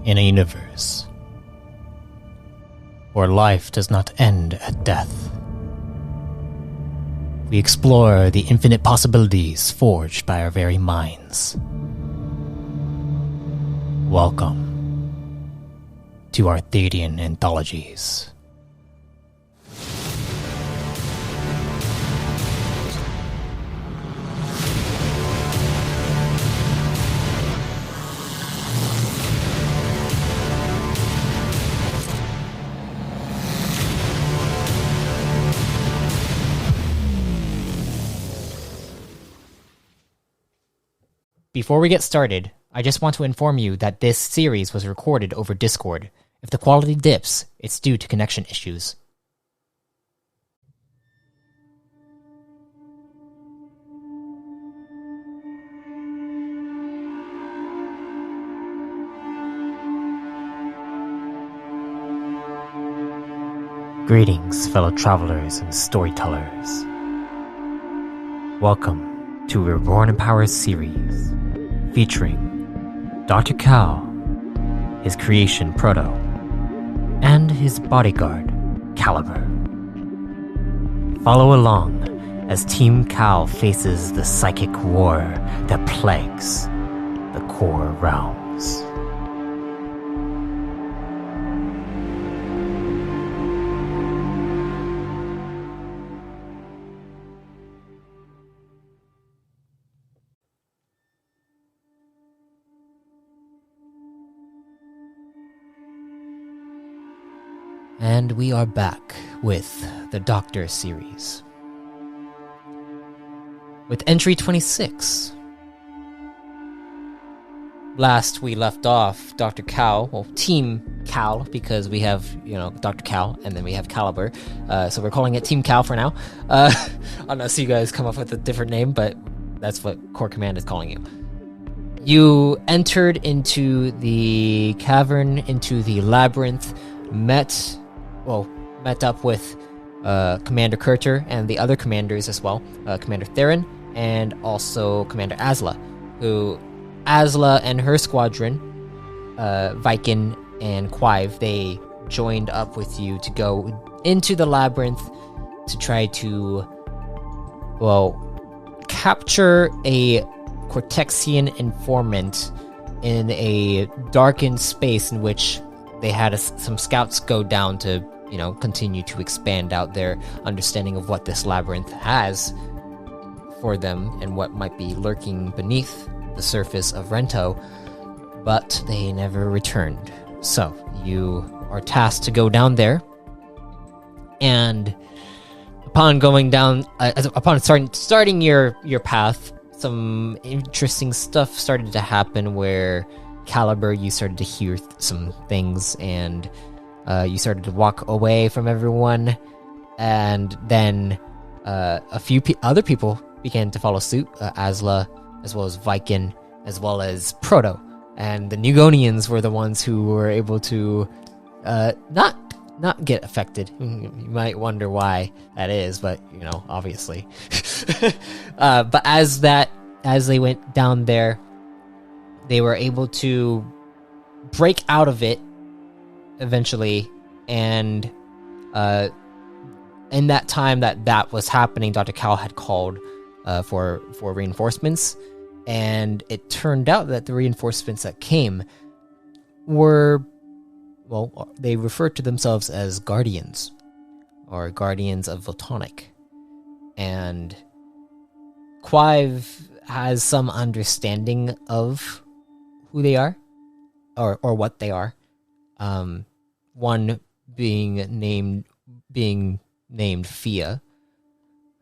In a universe where life does not end at death, we explore the infinite possibilities forged by our very minds. Welcome to Arthadian Anthologies. Before we get started, I just want to inform you that this series was recorded over Discord. If the quality dips, it's due to connection issues. Greetings, fellow travelers and storytellers. Welcome to Reborn in Power series, featuring Dr. Cal, his creation Proto, and his bodyguard, Caliber. Follow along as Team Cal faces the psychic war that plagues the core realms. And we are back with the Doctor series. With entry 26. Last we left off, Dr. Cal, well, Team Cal, because we have, Dr. Cal, and then we have Caliber. So we're calling it Team Cal for now. Unless you guys come up with a different name, but that's what Core Command is calling you. You entered into the cavern, into the labyrinth, met up with Commander Kurter and the other commanders as well, Commander Theron and also Commander Asla, Asla and her squadron, Viking and Quive, they joined up with you to go into the labyrinth to try to, capture a Cortexian informant in a darkened space in which they had some scouts go down to, continue to expand out their understanding of what this labyrinth has for them and what might be lurking beneath the surface of Rento, but they never returned. So you are tasked to go down there, and upon going down, upon starting your path, some interesting stuff started to happen where Caliber, you started to hear some things, and you started to walk away from everyone, and then a few other people began to follow suit, Asla, as well as Viking, as well as Proto, and the Nugonians were the ones who were able to not get affected. You might wonder why that is, but obviously. But as they went down there, they were able to break out of it eventually, and in that time that was happening, Dr. Cal had called for reinforcements, and it turned out that the reinforcements that came were, they referred to themselves as Guardians, or Guardians of Voltonic, and Quive has some understanding of who they are, or what they are. One being named Fia.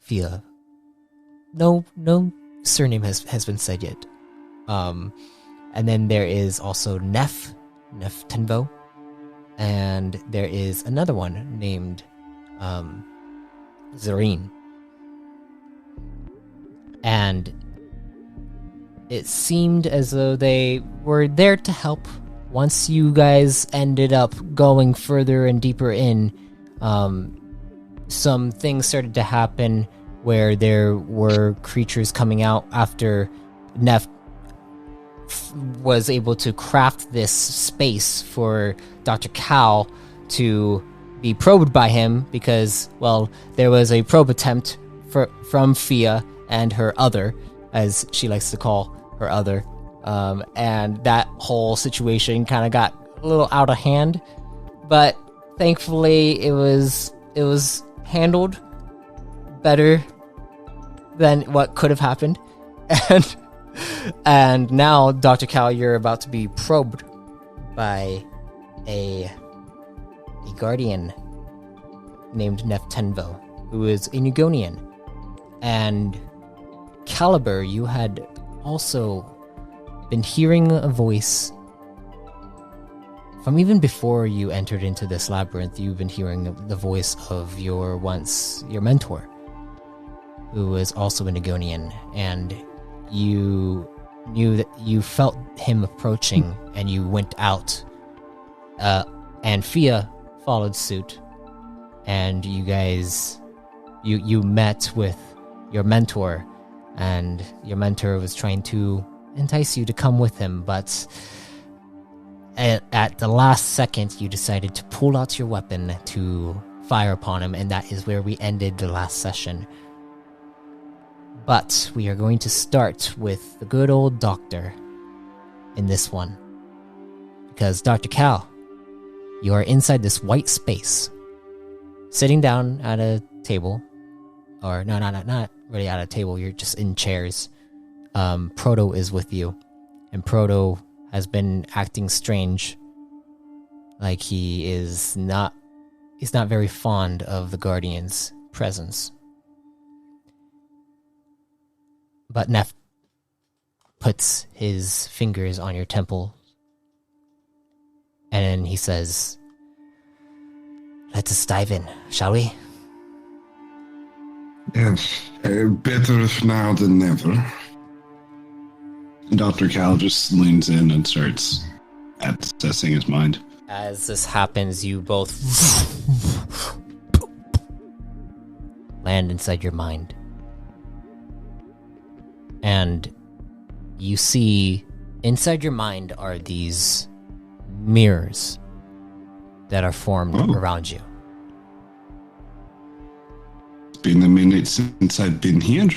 Fia. No surname has been said yet. And then there is also Nef Tenvo, and there is another one named Zareen. And it seemed as though they were there to help. Once you guys ended up going further and deeper in, some things started to happen where there were creatures coming out after Nef was able to craft this space for Dr. Cal to be probed by him because, well, there was a probe attempt from Fia and her other, as she likes to call her other, and that whole situation kind of got a little out of hand, but thankfully it was handled better than what could have happened, and now, Dr. Cal, you're about to be probed by a guardian named Neftenvo, who is a Nugonian. And Caliber, you had also been hearing a voice from even before you entered into this labyrinth. You've been hearing the voice of your mentor, who was also a Nugonian, and you knew that you felt him approaching, and you went out. And Fia followed suit, and you guys, you met with your mentor, and your mentor was trying to entice you to come with him, but at the last second, you decided to pull out your weapon to fire upon him, and that is where we ended the last session. But we are going to start with the good old doctor in this one. Because Dr. Cal, you are inside this white space, sitting down at a table. Or, no, not really at a table, you're just in chairs. Proto is with you. And Proto has been acting strange. Like he's not very fond of the Guardian's presence. But Nef puts his fingers on your temple, and then he says, "Let us dive in, shall we?" Yes, better now than never. Dr. Cal just leans in and starts accessing his mind. As this happens, you both land inside your mind. And you see inside your mind are these mirrors that are formed around you. It's been a minute since I've been here.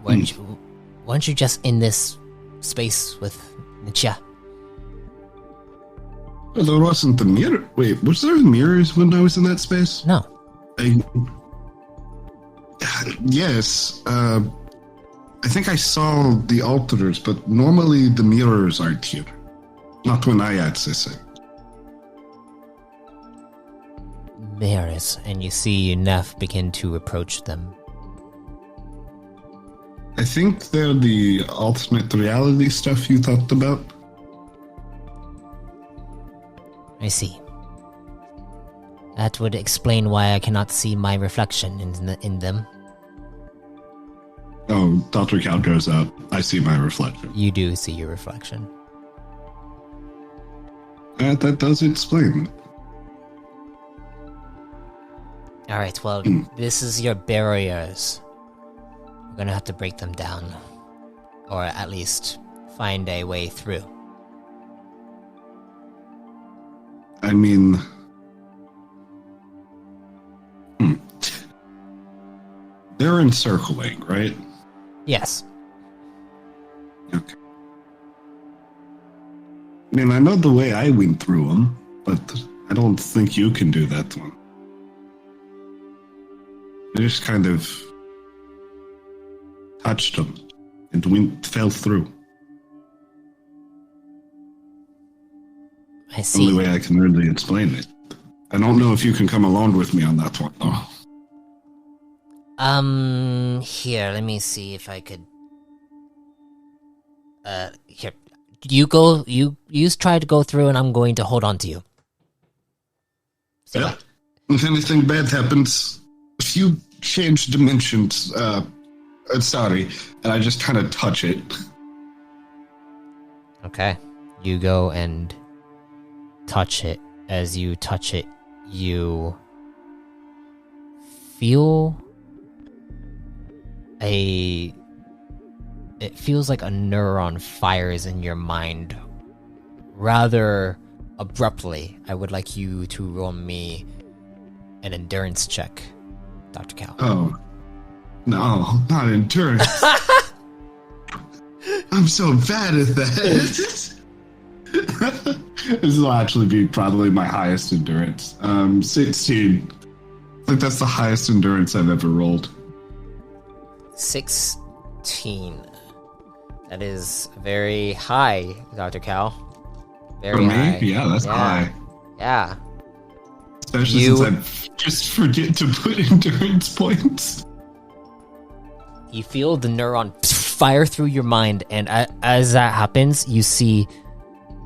Weren't you just in this space with Nietzsche? Well, there wasn't a mirror. Wait, was there mirrors when I was in that space? No. Yes. I think I saw the altars, but normally the mirrors aren't here. Not when I access it. Mirrors, and you see Neff begin to approach them. I think they're the alternate reality stuff you talked about. I see. That would explain why I cannot see my reflection in them. Oh, Dr. Cal goes out. I see my reflection. You do see your reflection. That does explain. Alright, well, this is your barriers. We're gonna have to break them down. Or at least find a way through. I mean... They're encircling, right? Yes. Okay. I mean, I know the way I went through them, but I don't think you can do that one. I just kind of touched them and fell through. I see. Only way I can really explain it. I don't know if you can come along with me on that one, though. Here, let me see if I could... here. You try to go through and I'm going to hold on to you. So yeah. If anything bad happens, if you change dimensions, sorry, and I just kind of touch it. Okay. You go and touch it. As you touch it, you feel it feels like a neuron fires in your mind rather abruptly. I would like you to roll me an endurance check, Dr. Cal. Oh. No, not endurance. I'm so bad at that. This will actually be probably my highest endurance. 16. I think that's the highest endurance I've ever rolled. 16. That is very high, Dr. Cal. Very For me? high. Yeah, that's high. Yeah. Especially since I just forget to put endurance points. You feel the neuron fire through your mind, and as that happens, you see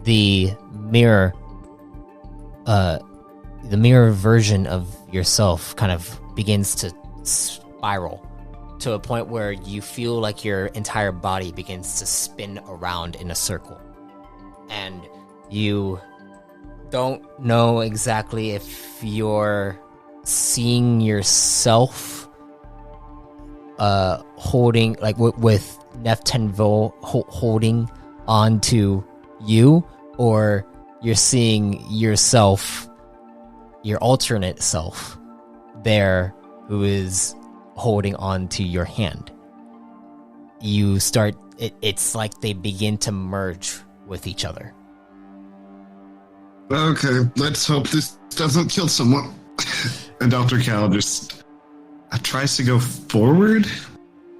the mirror version of yourself kind of begins to spiral to a point where you feel like your entire body begins to spin around in a circle. And you don't know exactly if you're seeing yourself holding, like with Nef Tenvo holding onto you, or you're seeing yourself, your alternate self, there, who is holding on to your hand. You start, it's like they begin to merge with each other. Okay, let's hope this doesn't kill someone. And Dr. Cal just tries to go forward.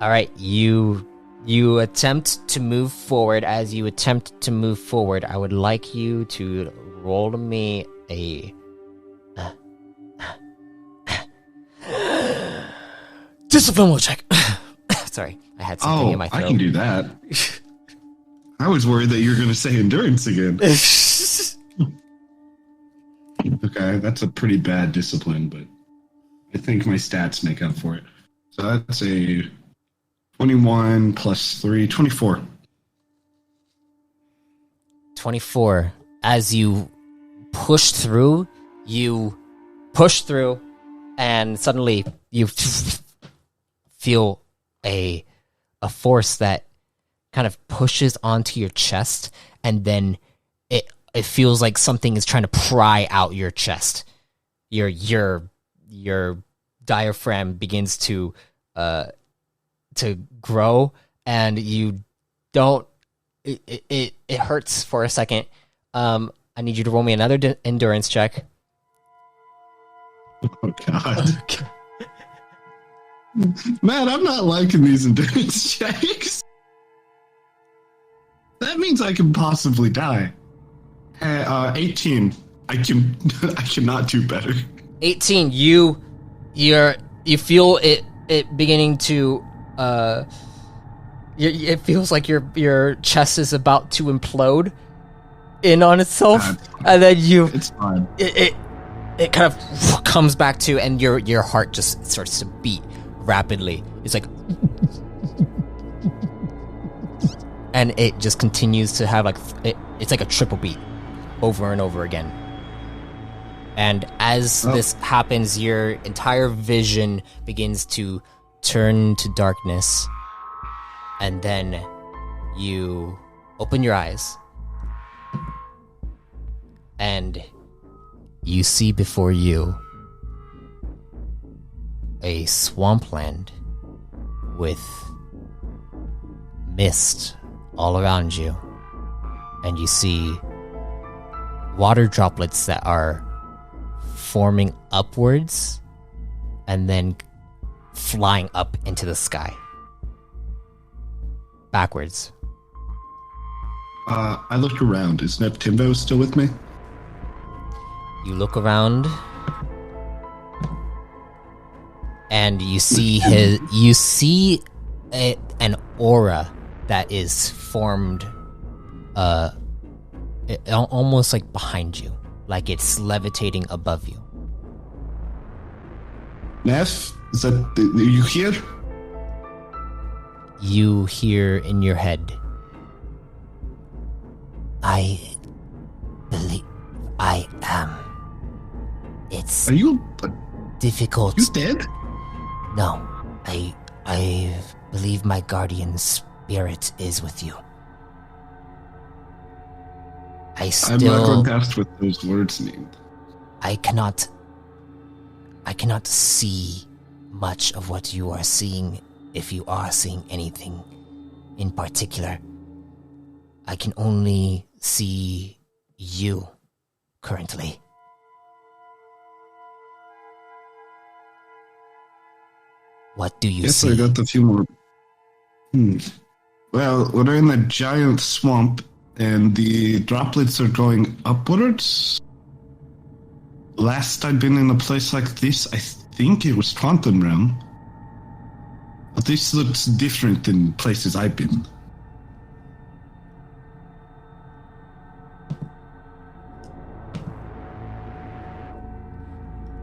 All right, you attempt to move forward. As you attempt to move forward, I would like you to roll to me a discipline check. Sorry, I had something in my throat. I can do that. I was worried that you were going to say endurance again. Okay, that's a pretty bad discipline, but I think my stats make up for it. So that's a 21 plus 3, 24. 24. As you push through, and suddenly you feel a force that kind of pushes onto your chest, and then it feels like something is trying to pry out your chest. Your diaphragm begins to grow, and you don't. It hurts for a second. I need you to roll me another endurance check. Oh God, man, I'm not liking these endurance checks. That means I can possibly die. 18. I cannot do better. 18. You feel it beginning to it feels like your chest is about to implode in on itself, and then it's fine. It kind of comes back to, and your heart just starts to beat rapidly. It's like, and it just continues to have it's like a triple beat over and over again. And as this happens, your entire vision begins to turn to darkness, and then you open your eyes, and you see before you a swampland with mist all around you, and you see water droplets that are forming upwards and then flying up into the sky backwards. I looked around. Is Nef Timbo still with me? You look around, and you see an aura that is formed, almost like behind you, like it's levitating above you. Nef, are you here? You hear in your head, I believe I am. It's Are you difficult. you dead? No, I believe my guardian spirit is with you. I'm not going past what those words mean. I cannot see much of what you are seeing, if you are seeing anything in particular. I can only see you currently. What do you see? Yes, I got a few more. Well, we're in a giant swamp, and the droplets are going upwards. Last I'd been in a place like this, I think it was Quantum Realm. But this looks different than places I've been.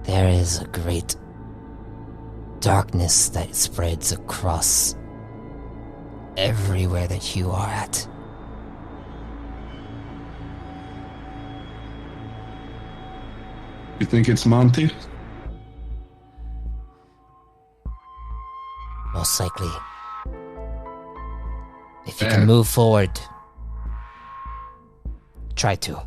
There is a great darkness that spreads across everywhere that you are at. You think it's Monte? Most likely. If you can move forward, try to.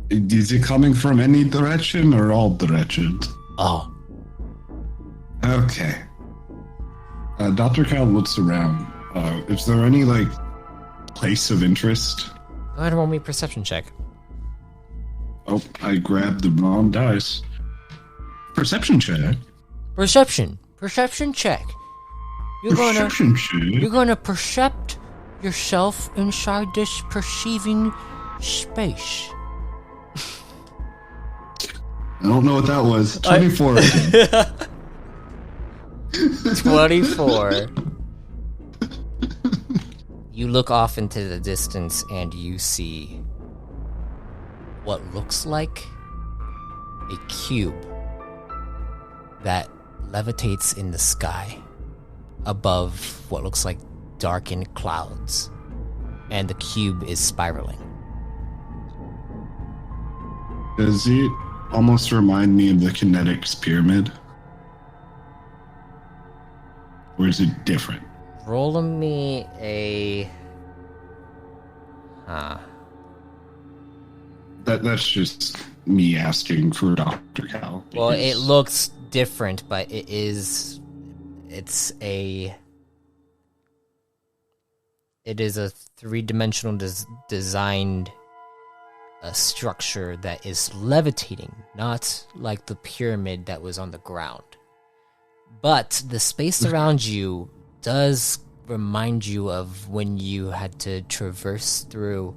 Is it coming from any direction or all directions? Oh. Okay. Dr. Cal looks around. Is there any, place of interest? Go ahead and roll me a perception check. Oh, I grabbed the wrong dice. Perception check? Perception check. You're gonna percept yourself inside this perceiving space. I don't know what that was. 24. 24. You look off into the distance and you see what looks like a cube that levitates in the sky above what looks like darkened clouds, and the cube is spiraling. Does it almost remind me of the kinetics pyramid? Or is it different? Roll me a... That's just me asking for Dr. Cal. Well, it looks different, but it's a three-dimensional designed structure that is levitating, not like the pyramid that was on the ground. But the space around you does remind you of when you had to traverse through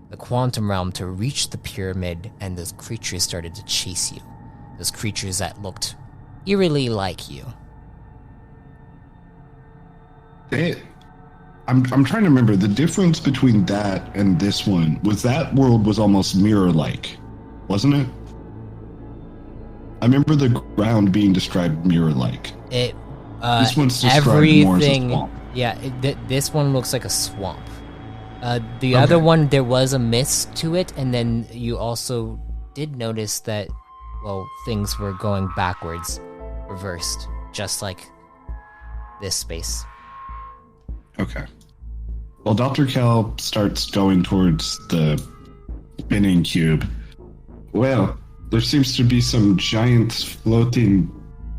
the quantum realm to reach the pyramid, and those creatures started to chase you. Those creatures that looked eerily like you. I'm trying to remember the difference between that and this one. Was that world was almost mirror-like, wasn't it? I remember the ground being described mirror-like. This one's described more as a swamp. Yeah, this one looks like a swamp. The other one, there was a mist to it, and then you also did notice that, well, things were going backwards, reversed, just like this space. Okay. Well, Dr. Cal starts going towards the spinning cube. Well, there seems to be some giant floating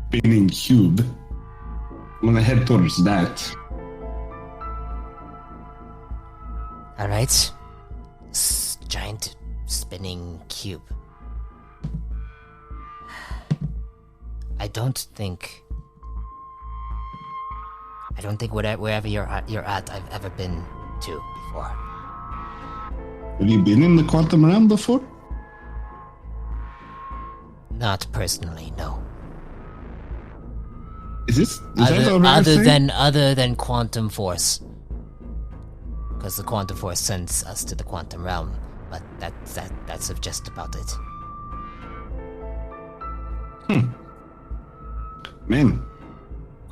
spinning cube. I'm gonna head towards that. Alright. Giant spinning cube. I don't think wherever you're at, I've ever been to before. Have you been in the quantum realm before? Not personally, no. Is that a rare thing? Other than quantum force, because the quantum force sends us to the quantum realm. But that's just about it. Man,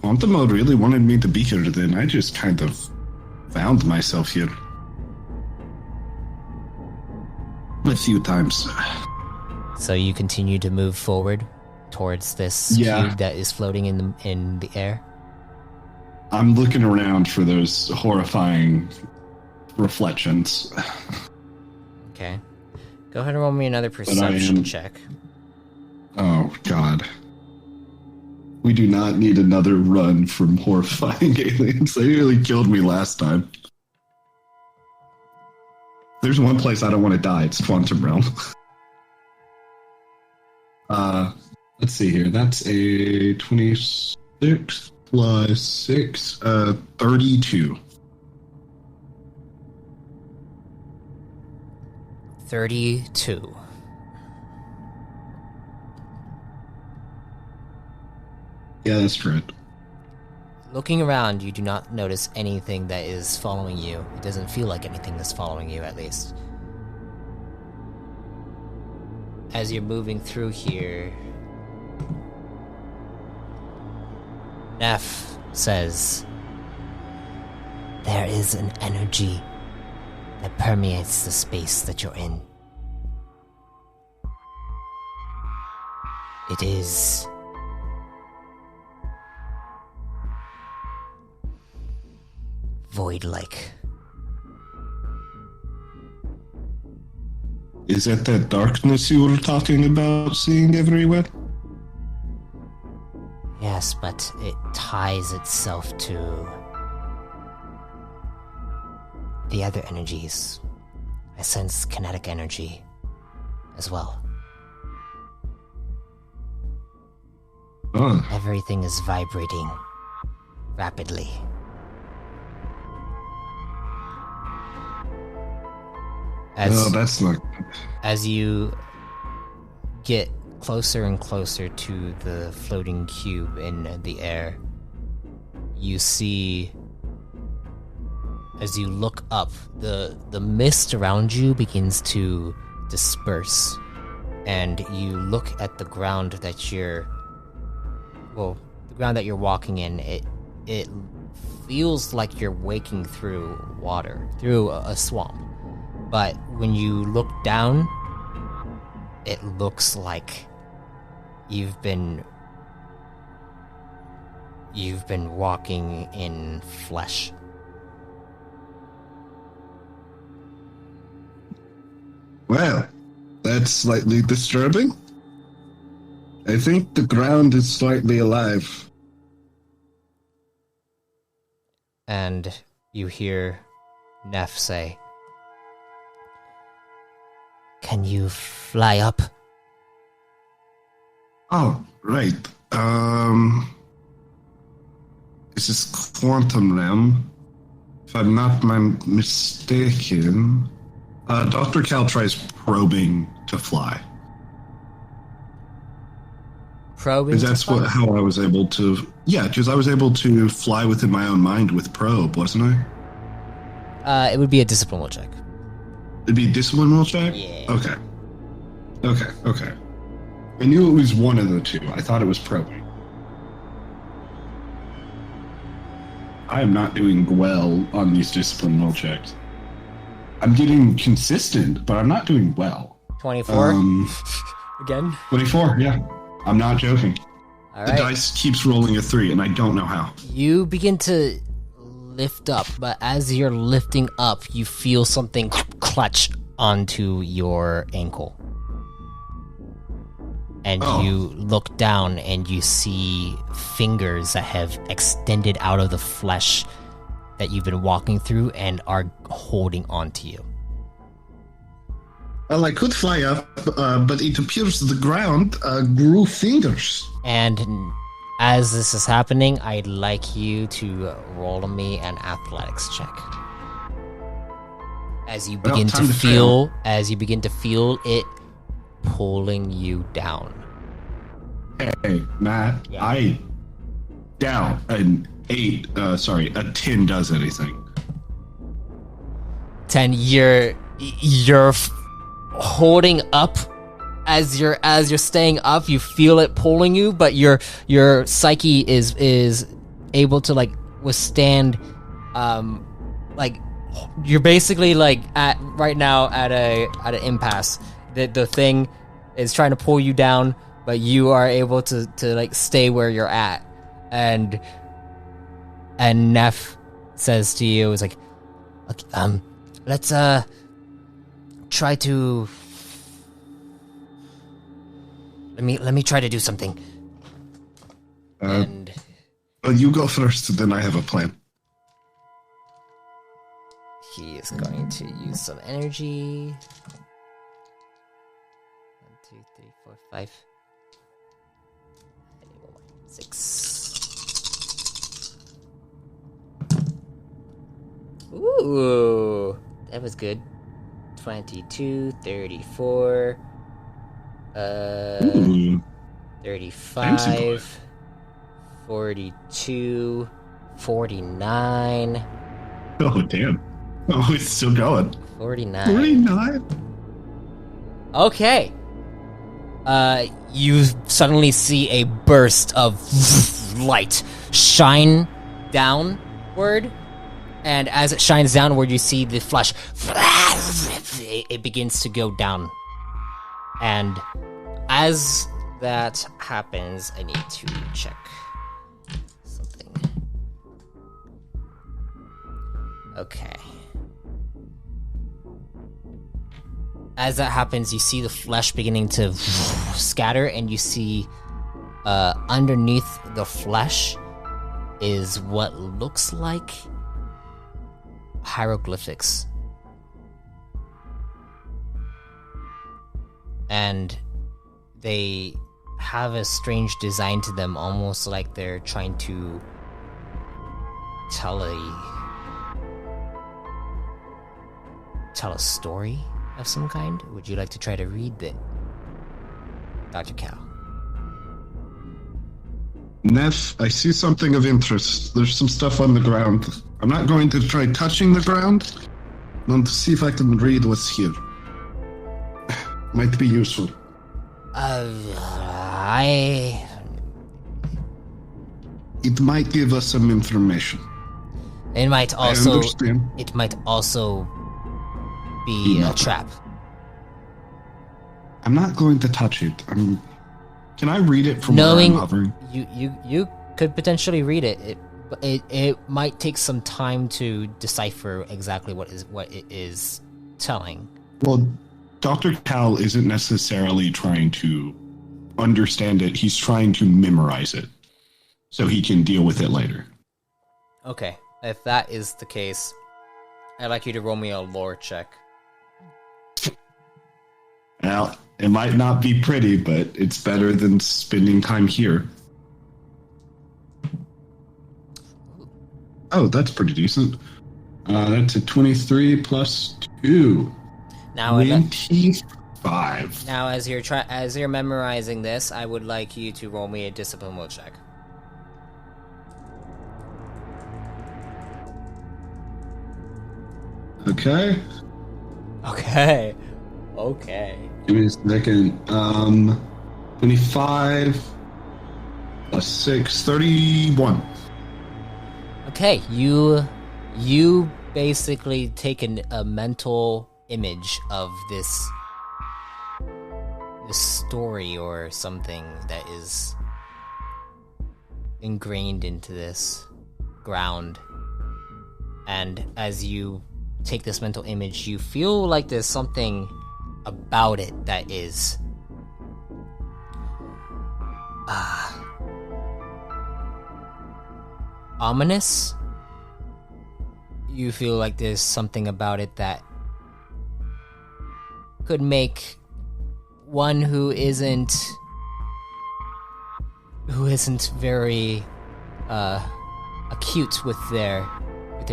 quantum mode really wanted me to be here. Then I just kind of found myself here a few times. So you continue to move forward. towards this Yeah. cube that is floating in the air. I'm looking around for those horrifying reflections. Okay. Go ahead and roll me another perception check. Oh, God. We do not need another run from horrifying aliens. They nearly killed me last time. There's one place I don't want to die. It's Quantum Realm. Let's see here. That's a 26 plus 6, 32. 32. Yeah, that's correct. Looking around, you do not notice anything that is following you. It doesn't feel like anything is following you, at least. As you're moving through here, Neff says, there is an energy that permeates the space that you're in. It is void-like. Is that that darkness you were talking about seeing everywhere? Yes, but it ties itself to the other energies. I sense kinetic energy as well. Oh. Everything is vibrating rapidly. That's not... As you get closer and closer to the floating cube in the air, you see, as you look up, the mist around you begins to disperse, and you look at the ground that you're walking in. It feels like you're waking through water, through a swamp. But when you look down, it looks like you've been walking in flesh. Well, that's slightly disturbing. I think the ground is slightly alive. And you hear Neff say, "Can you fly up?" Oh, right. This is Quantum Realm. If I'm not mistaken, Dr. Cal tries probing to fly. Probing? Because that's how I was able to... Yeah, because I was able to fly within my own mind with probe, wasn't I? It would be a discipline will check. It'd be a discipline will check? Yeah. Okay. I knew it was one of the two. I thought it was probing. I am not doing well on these discipline will checks. I'm getting consistent, but I'm not doing well. 24? Again? 24, yeah. I'm not joking. All right. The dice keeps rolling a 3, and I don't know how. You begin to lift up, but as you're lifting up, you feel something clutch onto your ankle. And you look down and you see fingers that have extended out of the flesh that you've been walking through and are holding onto you. Well, I could fly up, but it appears the ground grew fingers. And as this is happening, I'd like you to roll me an athletics check. As you begin to feel it pulling you down. Hey, Matt, Yeah. I doubt an 10 does anything. 10, you're holding up. As you're staying up, you feel it pulling you, but your psyche is able to like withstand, like you're basically like at right now at an impasse. The thing is trying to pull you down, but you are able to like stay where you're at, and Neff says to you, "It's like, okay, let's try to let me try to do something." And well, you go first, then I have a plan. he is going to use some energy. 1, 2, 3, 4, 5. 6. Ooh, that was good. 22, 34, Ooh, 35, 42, 49. oh, damn. Oh, it's still going. 49. 49? Okay. You suddenly see a burst of light shine downward, and as it shines downward, you see the flash. It begins to go down, and as that happens, I need to check something. Okay. As that happens, you see the flesh beginning to scatter, and you see underneath the flesh is what looks like hieroglyphics. And they have a strange design to them, almost like they're trying to tell a story of some kind. Would you like to try to read it, Dr. Cal? Neff, I see something of interest. There's some stuff on the ground. I'm not going to try touching the ground. I want to see if I can read what's here. Might be useful. It might give us some information. It might also. I understand. It might also be a trap. I'm not going to touch it. Can I read it from Knowing where I'm hovering? you could potentially read it. It might take some time to decipher exactly what it is telling. Well, Dr. Cal isn't necessarily trying to understand it. He's trying to memorize it so he can deal with it later. Okay, if that is the case, I'd like you to roll me a lore check. Well, it might not be pretty, but it's better than spending time here. Oh, that's pretty decent. That's a 23 plus 2. Now, 25. now as you're memorizing this, I would like you to roll me a discipline will check. Okay. Okay. Give me a second. 25 plus 6, 31. Okay, you basically take a mental image of this story or something that is ingrained into this ground, and as you take this mental image, you feel like there's something about it that is ominous. You feel like there's something about it that could make one who isn't very acute with their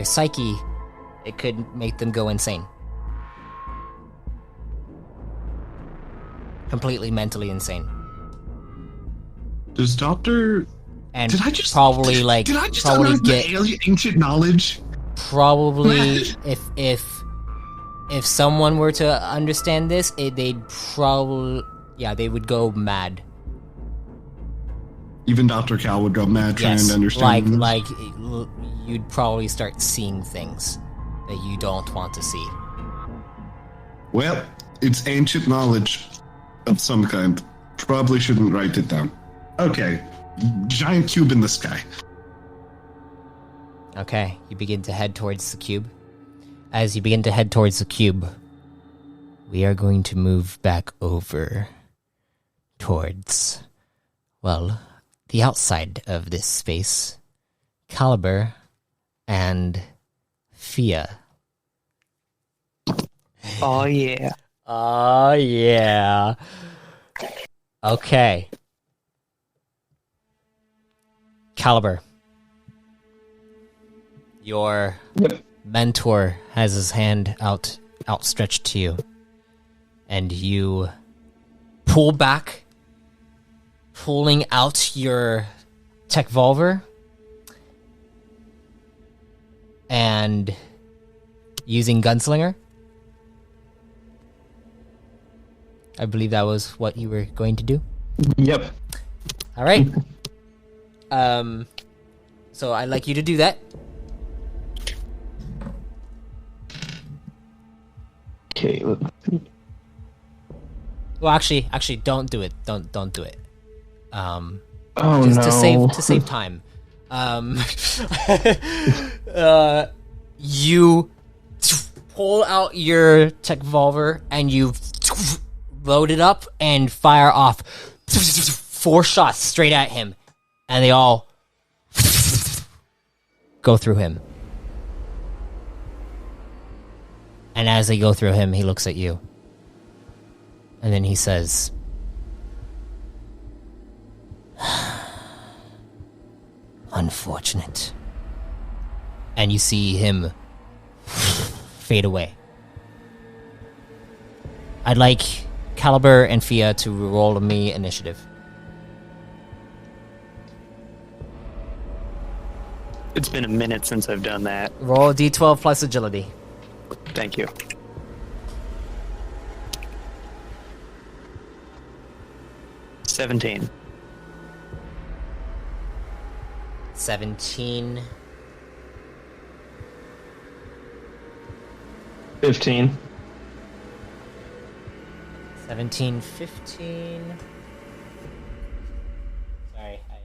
psyche, it could make them go insane. Completely mentally insane. Does Dr. And Did I just probably unearth the ancient knowledge? Probably if someone were to understand this, they would go mad. Even Dr. Cal would go mad trying to understand this? like you'd probably start seeing things that you don't want to see. Well, it's ancient knowledge of some kind. Probably shouldn't write it down. Okay. Giant cube in the sky. Okay, you begin to head towards the cube. As you begin to head towards the cube, we are going to move back over towards, well, the outside of this space. Caliber and Fia. Oh, yeah. Oh, yeah. Okay. Caliber. Your mentor has his hand outstretched to you. And you pull back, pulling out your Techvolver. And using Gunslinger. I believe that was what you were going to do. Yep. All right. So I'd like you to do that. Okay. Well, actually, don't do it. Don't do it. Oh Just no. to save time. You pull out your Techvolver and you load it up and fire off 4 shots straight at him, and they all go through him. And as they go through him, he looks at you, and then he says, "Unfortunate." And you see him fade away. I'd like Caliber and Fia to roll me initiative. It's been a minute since I've done that. Roll a d12 plus agility. Thank you. $17. 17. 15. 17, 15. Sorry, I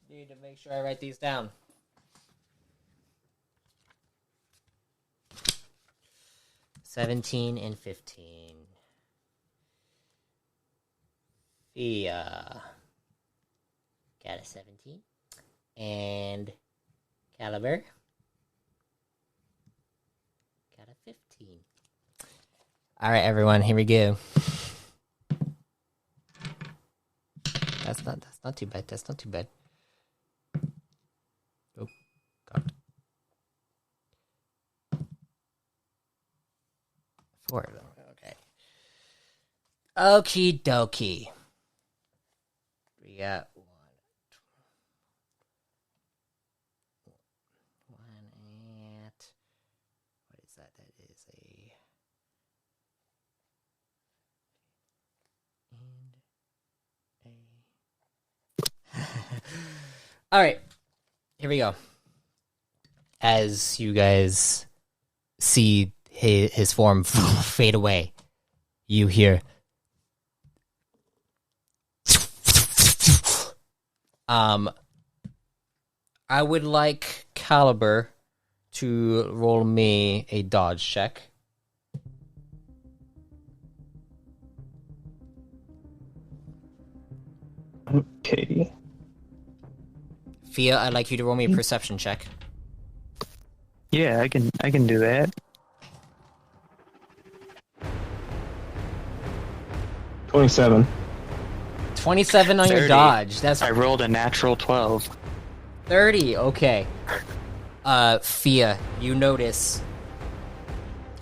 need to make sure I write these down. $17 and 15. Fia got a 17. And Caliber got a 15. All right, everyone, here we go. That's not too bad. That's not too bad. Oh, God. 4 of them. Okay. Okie dokie. We got one at, what is that? That is all right, here we go. As you guys see his form fade away, you hear I would like Caliber to roll me a dodge check. Okay. Fia, I'd like you to roll me a perception check. Yeah, I can do that. 27. 27 on your 30. dodge. That's I rolled a natural 12. 30. Okay. Fia, you notice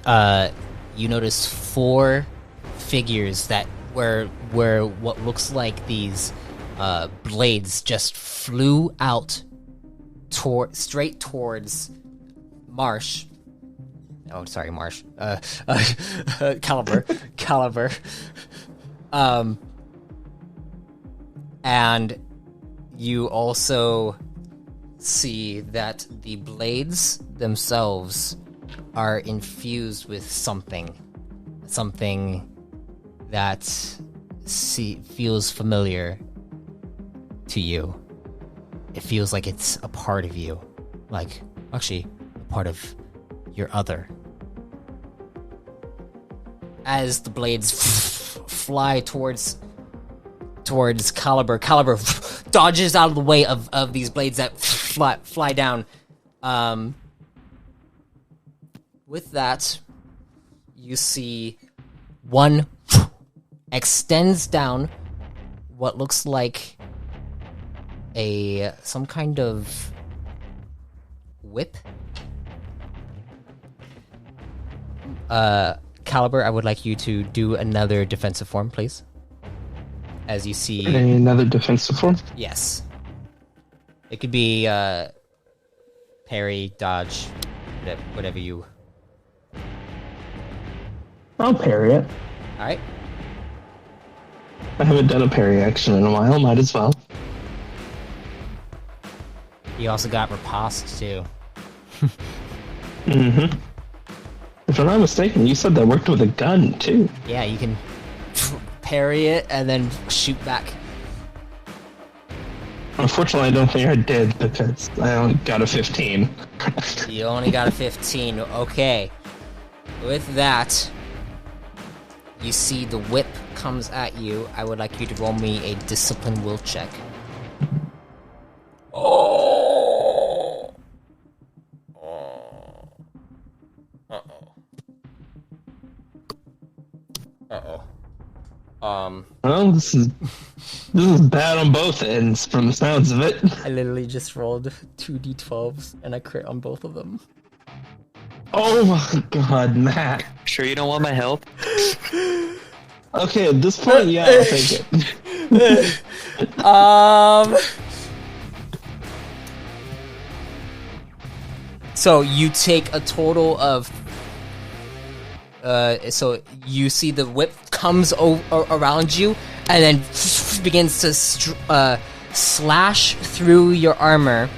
4 figures that where what looks like these blades just flew out straight towards Marsh. Oh, sorry, Marsh. Caliber. And you also see that the blades themselves are infused with something that feels familiar to you. It feels like it's a part of you. Like, actually, a part of your other. As the blades fly towards Caliber, Caliber dodges out of the way of these blades that fly down. With that, you see one extends down what looks like some kind of whip. Caliber, I would like you to do another defensive form, please. As you see... Another defensive form? Yes. It could be, parry, dodge, whatever you... I'll parry it. Alright. I haven't done a parry action in a while, might as well. You also got riposte, too. Mm-hmm. If I'm not mistaken, you said that worked with a gun, too. Yeah, you can parry it and then shoot back. Unfortunately, I don't think I did, because I only got a 15. You only got a 15. Okay. With that, you see the whip comes at you. I would like you to roll me a discipline will check. Oh! Uh-oh. Well, this is bad on both ends, from the sounds of it. I literally just rolled 2 d12s and I crit on both of them. Oh my god, Matt. Sure you don't want my help? Okay, at this point, yeah, I'll take it. So you take a total of... so you see the whip comes around you and then begins to slash through your armor.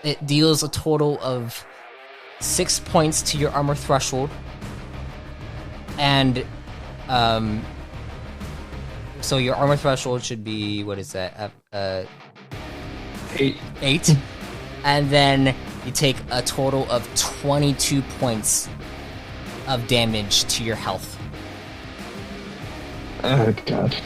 It deals a total of 6 points to your armor threshold. And, so your armor threshold should be, what is that? 8. 8. And then you take a total of 22 points of damage to your health. Oh god.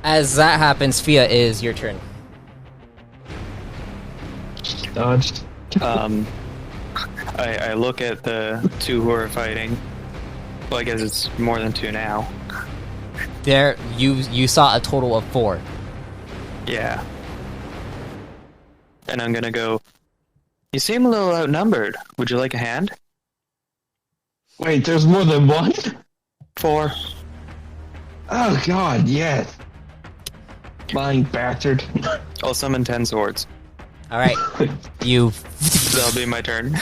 As that happens, Fia, is your turn. Dodged. I look at the two who are fighting. Well, I guess it's more than two now. There, you saw a total of 4. Yeah. And I'm gonna go, you seem a little outnumbered. Would you like a hand? Wait, there's more than one? 4. Oh god, yes. Lying bastard. I'll summon 10 swords. Alright. You... That'll be my turn.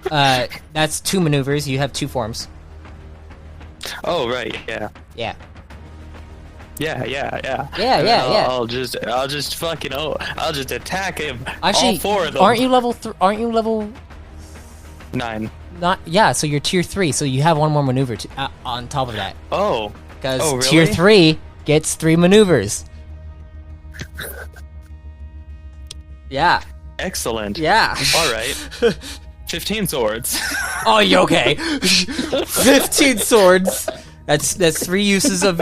That's 2 maneuvers. You have 2 forms. Oh, right, yeah. Yeah. Yeah. Yeah. I'll just fucking, I'll just attack him. Actually, all 4 of them. aren't you level 9. Not... Yeah, so you're tier 3, so you have 1 more maneuver on top of that. Oh. Because really? tier 3 gets 3 maneuvers. Yeah. Excellent. Yeah. All right. 15 swords. Oh, you okay? 15 swords. That's 3 uses of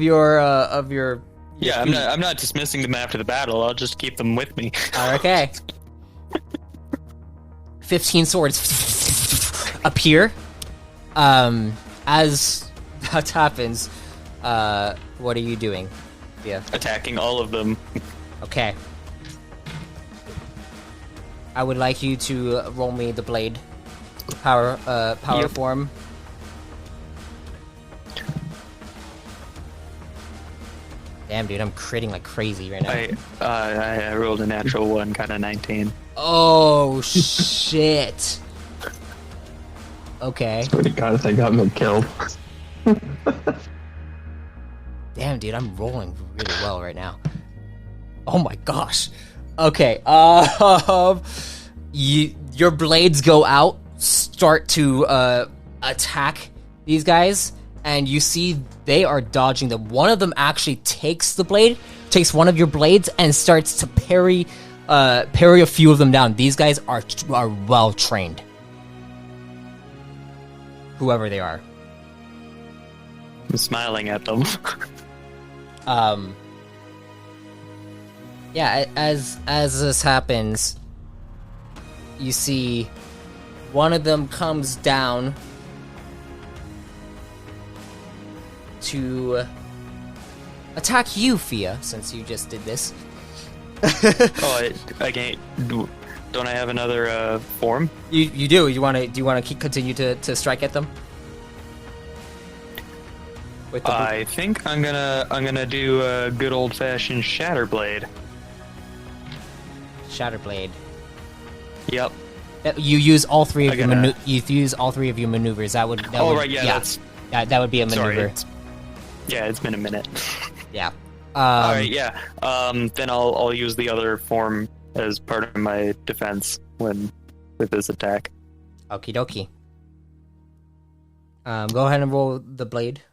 your. Yeah, I'm not dismissing them after the battle. I'll just keep them with me. Okay. 15 swords appear. As that happens, what are you doing? Yeah. Attacking all of them. Okay. I would like you to roll me the blade power Yep. form. Damn, dude, I'm critting like crazy right now. I rolled a natural 1, kind of 19. Oh shit. Okay. Swear to god if they got me killed. Damn, dude, I'm rolling really well right now. Oh my gosh. Okay, your blades go out, start to attack these guys, and you see they are dodging them. One of them actually takes one of your blades and starts to parry a few of them down. These guys are well trained. Whoever they are. I'm smiling at them. Yeah, as this happens, you see one of them comes down to attack you, Fia, since you just did this. Oh, I can't. Don't I have another form? You do. Do you want to continue to strike at them? With the I think I'm gonna do a good old fashioned Shatterblade. Shatterblade. Yep. You use all three of I you use all three of your maneuvers. That would. That would be a maneuver. Sorry, it's been a minute. Yeah. All right, yeah. Then I'll use the other form as part of my defense with this attack. Okie dokie. Go ahead and roll the blade.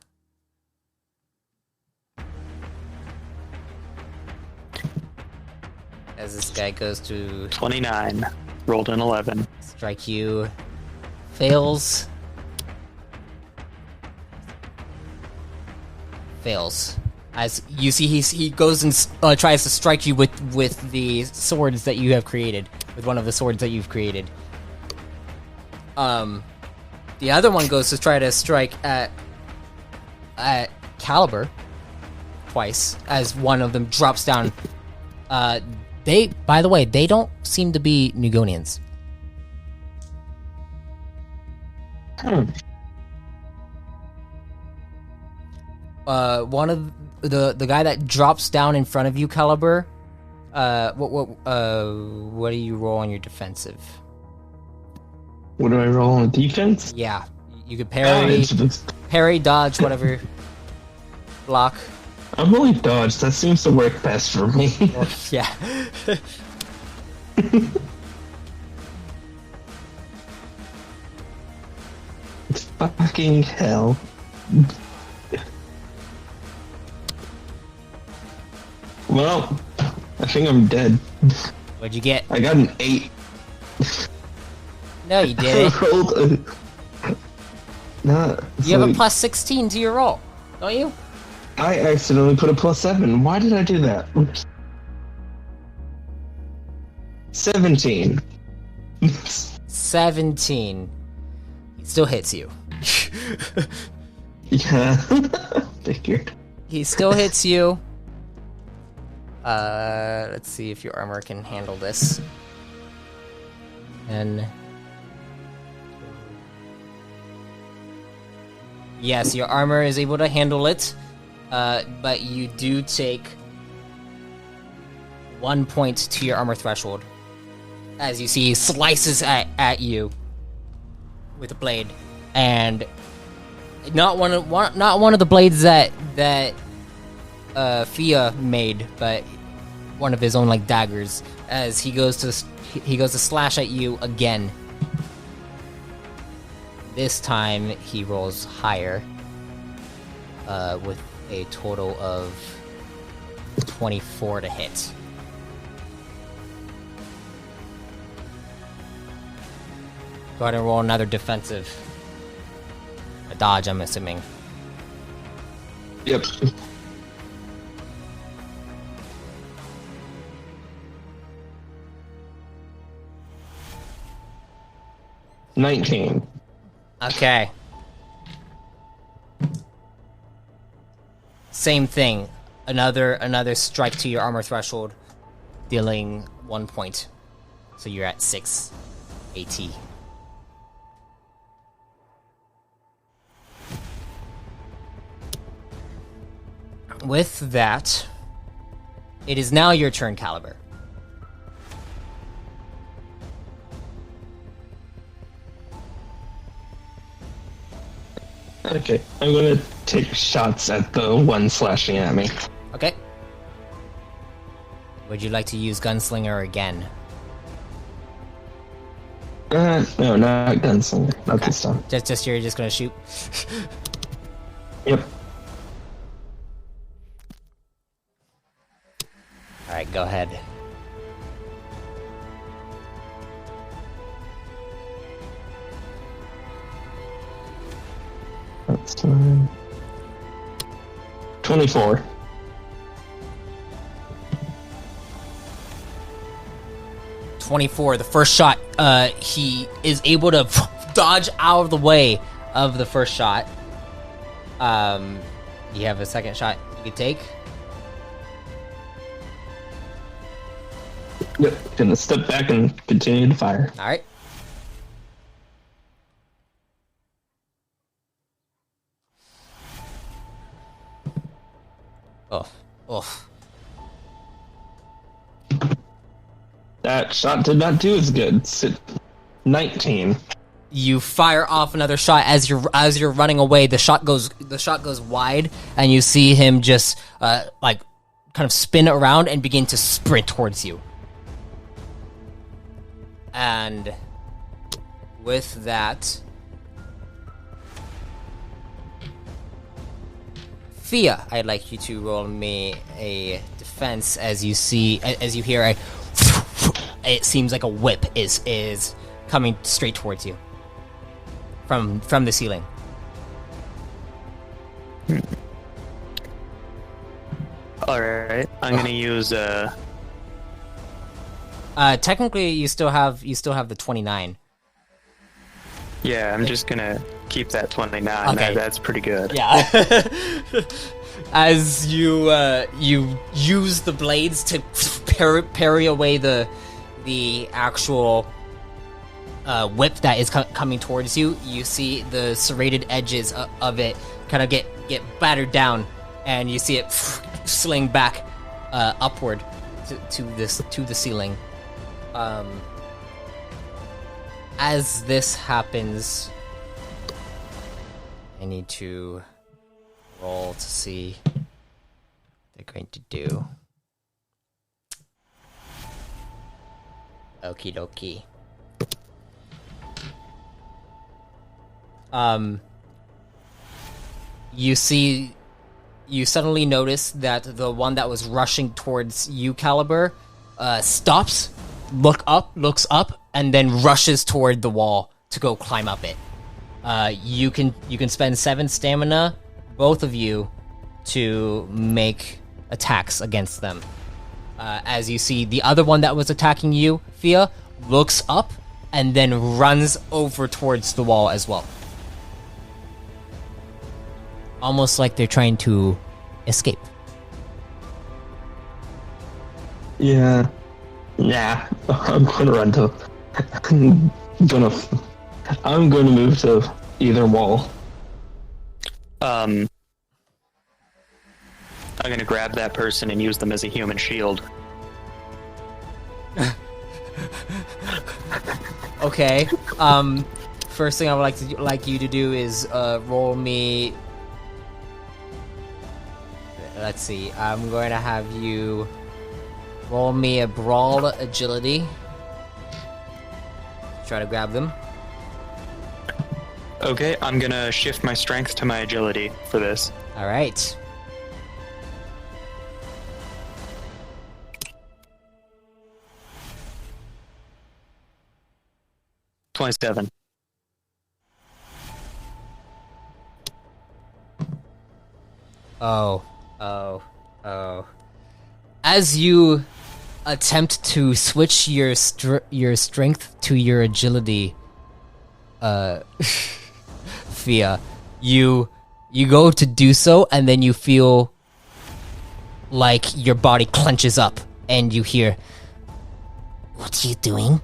As this guy goes to 29. Rolled an 11. strike you, fails. As you see, he goes and tries to strike you with the swords that you have created, with one of the swords that you've created. The other one goes to try to strike at Caliber twice, as one of them drops down. By the way, they don't seem to be Nugonians. One of the guy that drops down in front of you, Caliber. What do you roll on your defensive? What do I roll on defense? Yeah, you could parry, dodge, whatever. Block. I've only dodged. That seems to work best for me. Yeah. Fucking hell. Well, I think I'm dead. What'd you get? I got an 8. No, you didn't. I rolled You have a plus 16 to your roll, don't you? I accidentally put a plus 7. Why did I do that? 17. 17. He still hits you. Yeah. Figured. He still hits you. Let's see if your armor can handle this. And yes, your armor is able to handle it. But you do take 1 point to your armor threshold. As you see, he slices at you with a blade, and not one of the blades that Fia made, but one of his own like daggers. As he goes to slash at you again. This time he rolls higher, with a total of 24 to hit. Go ahead and roll another defensive. A dodge, I'm assuming. Yep. $19. Okay. Same thing. Another strike to your armor threshold, dealing 1 point. So you're at 6 AT. With that, it is now your turn, Caliber. Okay, I'm gonna take shots at the one slashing at me. Okay. Would you like to use Gunslinger again? No, not gunslinger. Not this time. Just you're just gonna shoot? Yep. Alright, go ahead. That's 24. 24, the first shot, he is able to dodge out of the way of the first shot. You have a second shot you could take. Yep. Gonna step back and continue to fire. Alright. Oh. That shot did not do as good. It's at 19. You fire off another shot as you're running away. The shot goes wide, and you see him just kind of spin around and begin to sprint towards you. And with that, Fia, I'd like you to roll me a defense as you hear it seems like a whip is coming straight towards you from the ceiling. All right, I'm gonna use technically you still have the 29. Yeah, I'm just gonna keep that 29. Okay. That's pretty good. Yeah. As you use the blades to parry away the actual whip that is coming towards you, you see the serrated edges of it kind of get battered down, and you see it sling back upward to the ceiling. As this happens, I need to roll to see what they're going to do. Okie dokie. You suddenly notice that the one that was rushing towards you, Caliber, stops, looks up, and then rushes toward the wall to go climb up it. You can spend 7 stamina, both of you, to make attacks against them. As you see, the other one that was attacking you, Fia, looks up and then runs over towards the wall as well. Almost like they're trying to escape. Yeah. Nah. I'm gonna run to. I'm gonna move to either wall. I'm gonna grab that person and use them as a human shield. Okay. First thing I would like you to do is roll me. Let's see. I'm going to have you roll me a brawl agility. Try to grab them. Okay, I'm gonna shift my strength to my agility for this. All right. $27. Oh. As you attempt to switch your strength to your agility, Fia, you go to do so, and then you feel like your body clenches up, and you hear, "What are you doing?"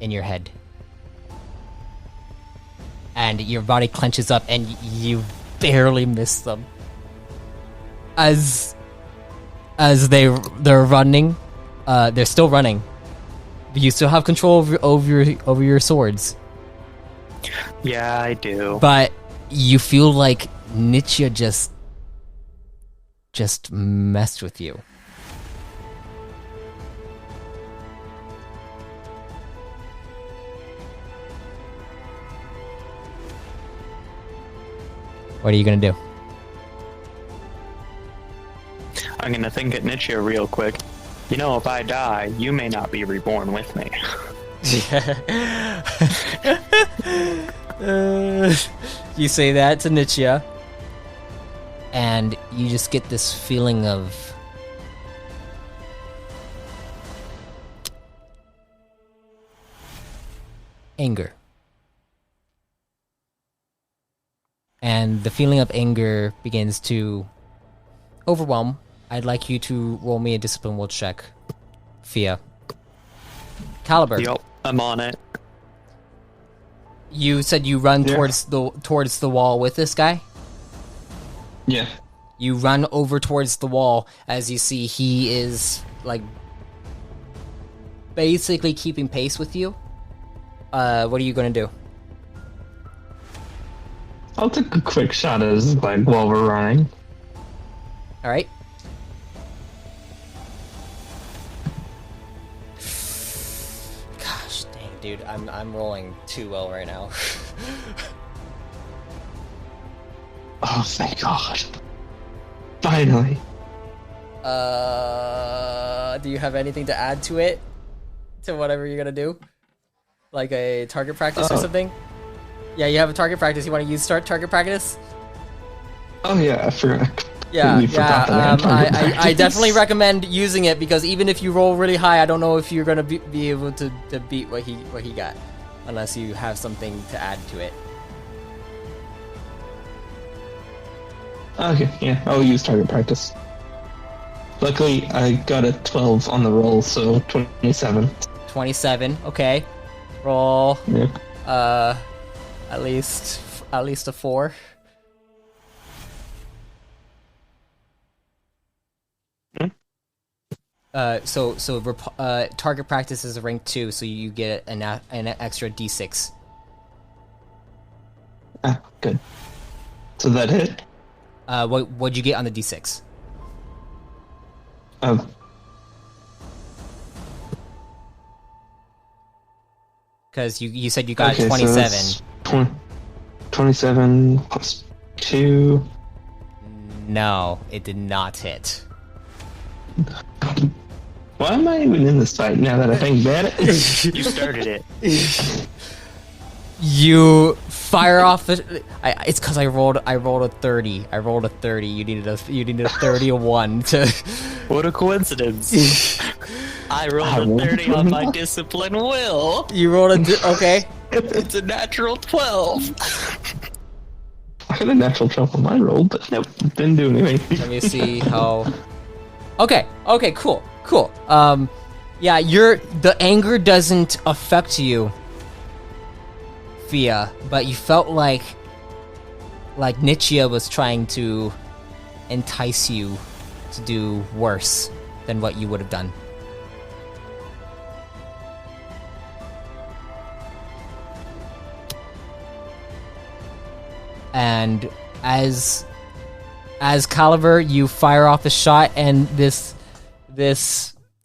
in your head. And your body clenches up, and you barely miss them. As they're running, they're still running. You still have control over your swords. Yeah, I do. But you feel like Nietzsche just messed with you. What are you gonna do? I'm gonna think at Nietzsche real quick. You know, if I die, you may not be reborn with me. You say that to Nietzsche, and you just get this feeling of anger. And the feeling of anger begins to overwhelm. I'd like you to roll me a discipline will check, Fia. Caliber. Yup, I'm on it. You said you run towards the wall with this guy? Yeah. You run over towards the wall as you see he is like basically keeping pace with you. What are you gonna do? I'll take a quick shot as like while we're running. All right. Gosh dang, dude, I'm rolling too well right now. Oh, thank God! Finally. Do you have anything to add to it? To whatever you're gonna do? Like a target practice or something? Yeah, you have a target practice. You want to use target practice? Oh yeah, I forgot. Yeah, Forgot that I had target I practice. definitely recommend using it because even if you roll really high, I don't know if you're gonna be able to beat what he got, unless you have something to add to it. Okay, yeah, I'll use target practice. Luckily, I got a 12 on the roll, so 27. 27. Okay. Roll. Yeah. At least a 4. Target practice is a rank 2, so you get an extra d6. Ah, good. So that hit? What'd you get on the d6? Because you said you got 27. So 27 plus 2. No, it did not hit. Why am I even in this fight now that I think about it? You started it. You fire off the. It's because I rolled a 30. I rolled a 30. You needed a 30 or 1 to. What a coincidence. I rolled a 30 on my discipline will. You rolled okay. It's a natural 12. I had a natural 12 on my roll, but nope, didn't do anything. Let me see how. Okay, cool. Yeah, the anger doesn't affect you, Fia, but you felt like Nietzsche was trying to entice you to do worse than what you would have done. And as Caliber, you fire off a shot, and this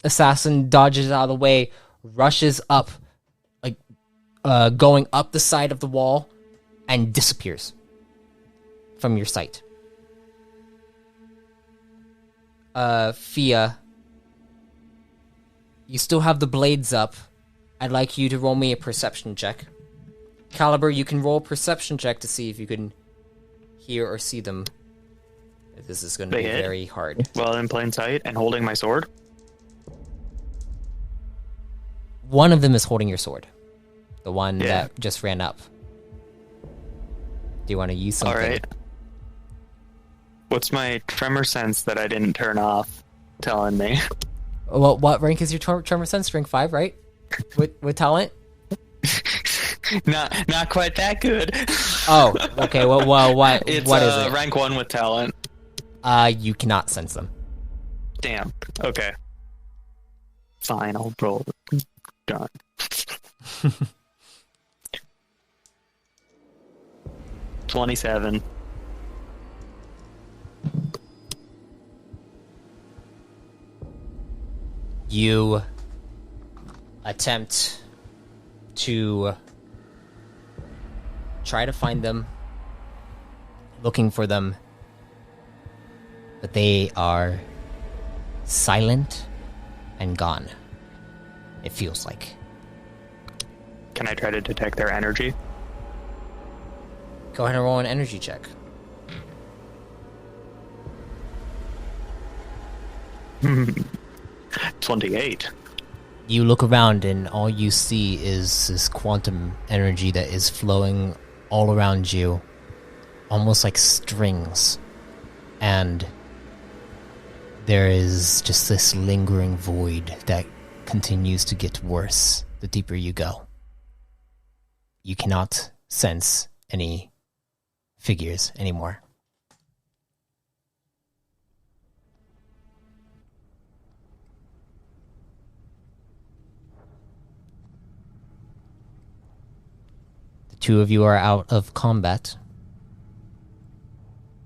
assassin dodges out of the way, rushes up, like going up the side of the wall, and disappears from your sight. Fia, you still have the blades up. I'd like you to roll me a perception check. Caliber, you can roll a perception check to see if you can hear or see them. This is going to be very hard. Well, in plain sight and holding my sword. One of them is holding your sword. The one that just ran up. Do you want to use something? Alright. What's my tremor sense that I didn't turn off telling me? Well, what rank is your tremor sense? Rank 5, right? With talent? Not quite that good. Oh, okay. Well, what It's what is it? rank 1 with talent. You cannot sense them. Damn. Okay. Fine, I'll roll. Gone. $27. You attempt to try to find them, looking for them, but they are silent and gone. It feels like. Can I try to detect their energy? Go ahead and roll an energy check. $28. You look around and all you see is this quantum energy that is flowing all around you, almost like strings. And there is just this lingering void that continues to get worse the deeper you go. You cannot sense any figures anymore. The two of you are out of combat.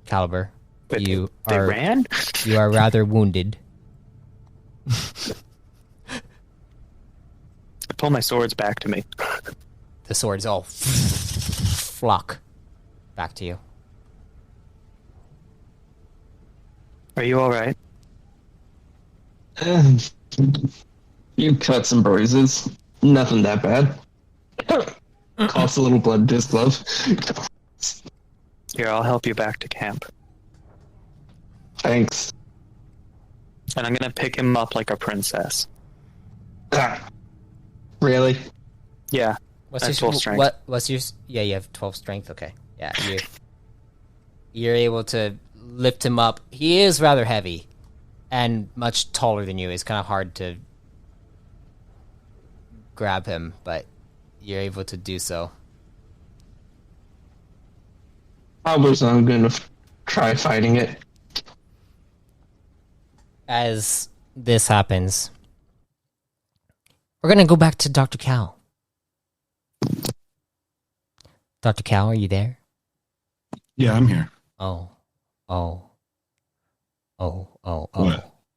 Caliber, But you they are ran? you are rather wounded. I pull my swords back to me. The swords all flock back to you. Are you alright? You cut some bruises. Nothing that bad. Coughs a little blood into his glove. Here, I'll help you back to camp. Thanks. And I'm gonna pick him up like a princess. Really? Yeah. What's your strength? What's your? Yeah, you have 12 strength. Okay. Yeah, you're able to lift him up. He is rather heavy, and much taller than you. It's kind of hard to grab him, but you're able to do so. I'm gonna try fighting it. As this happens, we're gonna go back to Dr. Cal. Dr. Cal, are you there? Yeah, I'm here. Oh. What?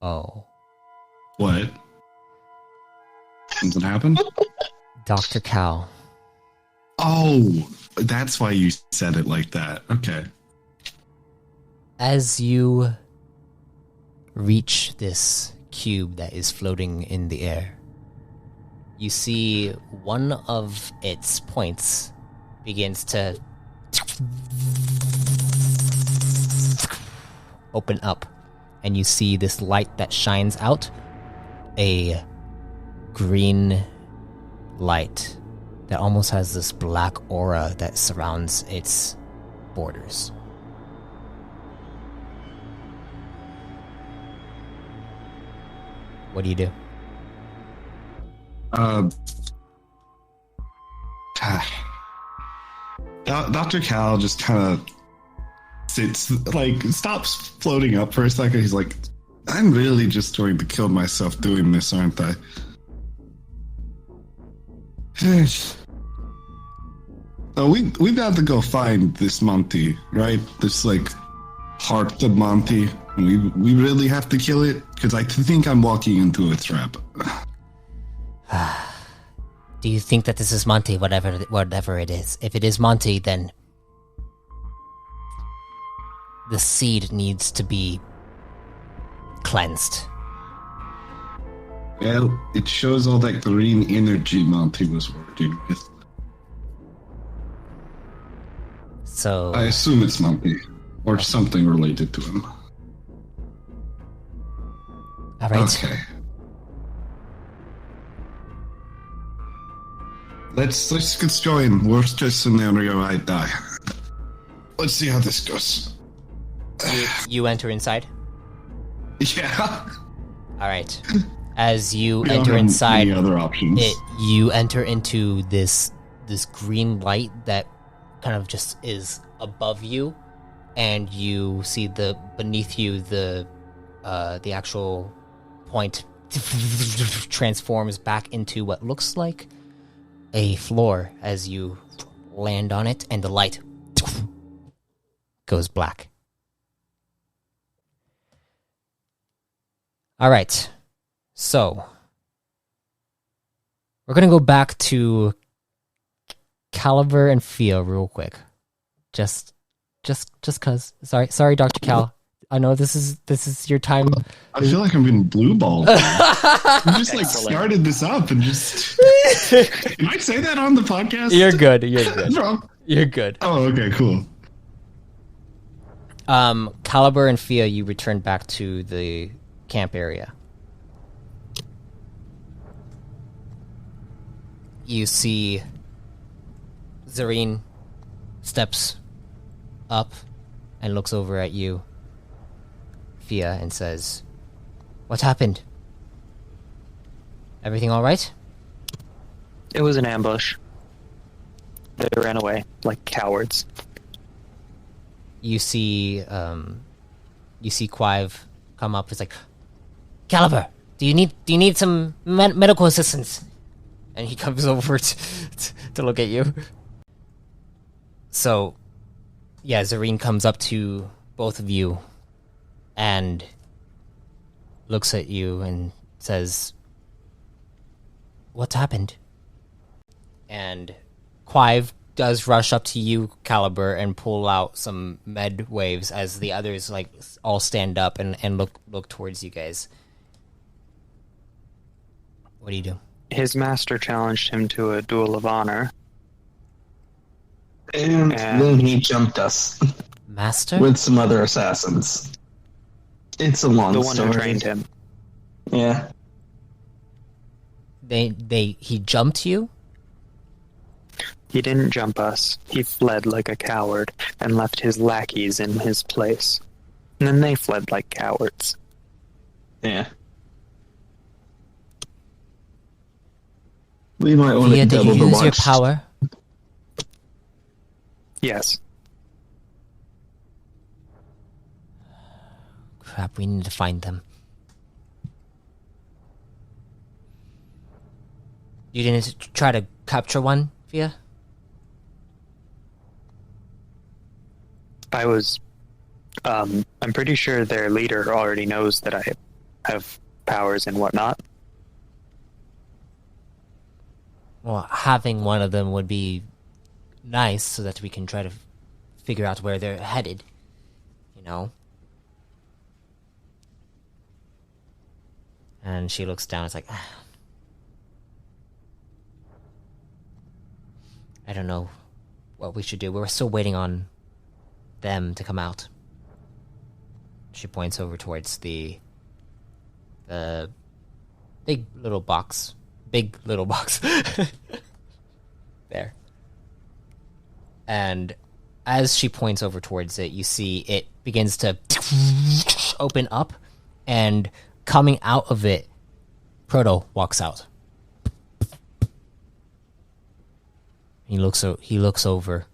Oh. What? Something happened? Dr. Cal. Oh, that's why you said it like that. Okay. As you reach this cube that is floating in the air, you see one of its points begins to open up, and you see this light that shines out, a green light that almost has this black aura that surrounds its borders. What do you do? Dr. Cal just kind of sits, like, stops floating up for a second. He's like, I'm really just going to kill myself doing this, aren't I? So we've got to go find this Monte, right? This, like, heart of Monte. We really have to kill it? Because I think I'm walking into a trap. Do you think that this is Monte, whatever it is? If it is Monte, then the seed needs to be cleansed. Well, it shows all that green energy Monte was working with. So I assume it's Monte, or something related to him. all right. Okay. Let's get going. Worst case scenario, I die. Let's see how this goes. You enter inside. Yeah. All right. As you We don't enter have inside, any other options. you enter into this green light that kind of just is above you, and you see beneath you the actual point transforms back into what looks like a floor as you land on it, and the light goes black. All right, so we're gonna go back to Caliber and Fia real quick, just cause. Sorry, Dr. Cal. I know this is your time. I feel like I'm getting blue balled. You just like started this up and just. Can I say that on the podcast? You're good. Bro. You're good. Oh, okay, cool. Caliber and Fia, you return back to the camp area. You see Zareen steps up and looks over at you, Fia, and says, "What happened? Everything all right?" It was an ambush. They ran away like cowards. You see Quive come up. It's like, "Caliber, do you need some medical assistance?" And he comes over to look at you. So, yeah, Zareen comes up to both of you and looks at you and says, "What's happened?" And Quive does rush up to you, Caliber, and pull out some med waves as the others like all stand up and look towards you guys. What do you do? His master challenged him to a duel of honor. And then he jumped us Master? with some other assassins. It's a long The one story. who trained him. Yeah. He jumped you? He didn't jump us. He fled like a coward and left his lackeys in his place. And then they fled like cowards. Yeah. We might want Fia, to did double you the use your watch. power? Yes. Crap, we need to find them. You didn't try to capture one, Fia? I was... I'm pretty sure their leader already knows that I have powers and whatnot. Well, having one of them would be nice so that we can try to figure out where they're headed. You know? And she looks down, it's like, I don't know what we should do. We're still waiting on them to come out. She points over towards the big little box. There. And as she points over towards it, you see it begins to open up, and coming out of it, Proto walks out. He looks over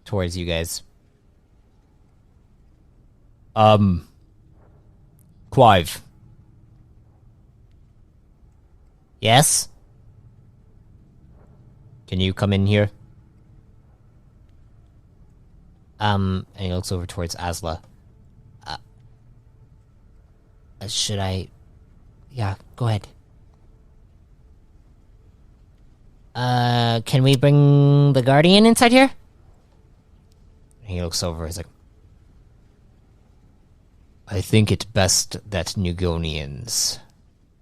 towards you guys. Quive. Yes? Can you come in here? And he looks over towards Asla. Should I... Yeah, go ahead. Can we bring the Guardian inside here? He looks over, he's like, I think it best that Nugonians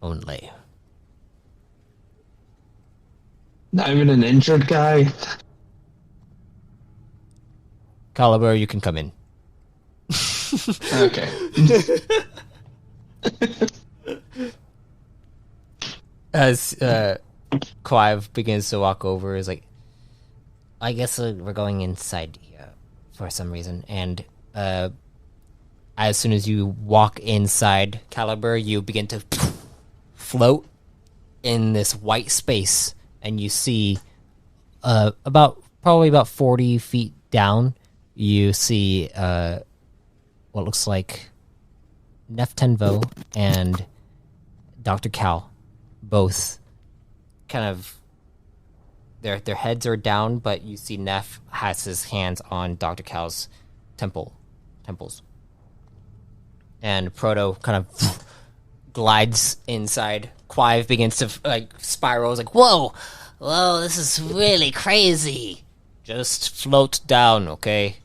only. Not even an injured guy. Caliber, you can come in. Okay. As Clive begins to walk over, is like, I guess we're going inside here for some reason. And as soon as you walk inside Caliber, you begin to float in this white space, and you see probably about 40 feet down, you see what looks like Neftenvo and Dr. Cal, both kind of their heads are down, but you see Neff has his hands on Dr. Cal's temples. And Proto kind of glides inside. Quive begins to spiral. It's like, whoa, this is really crazy. Just float down, okay?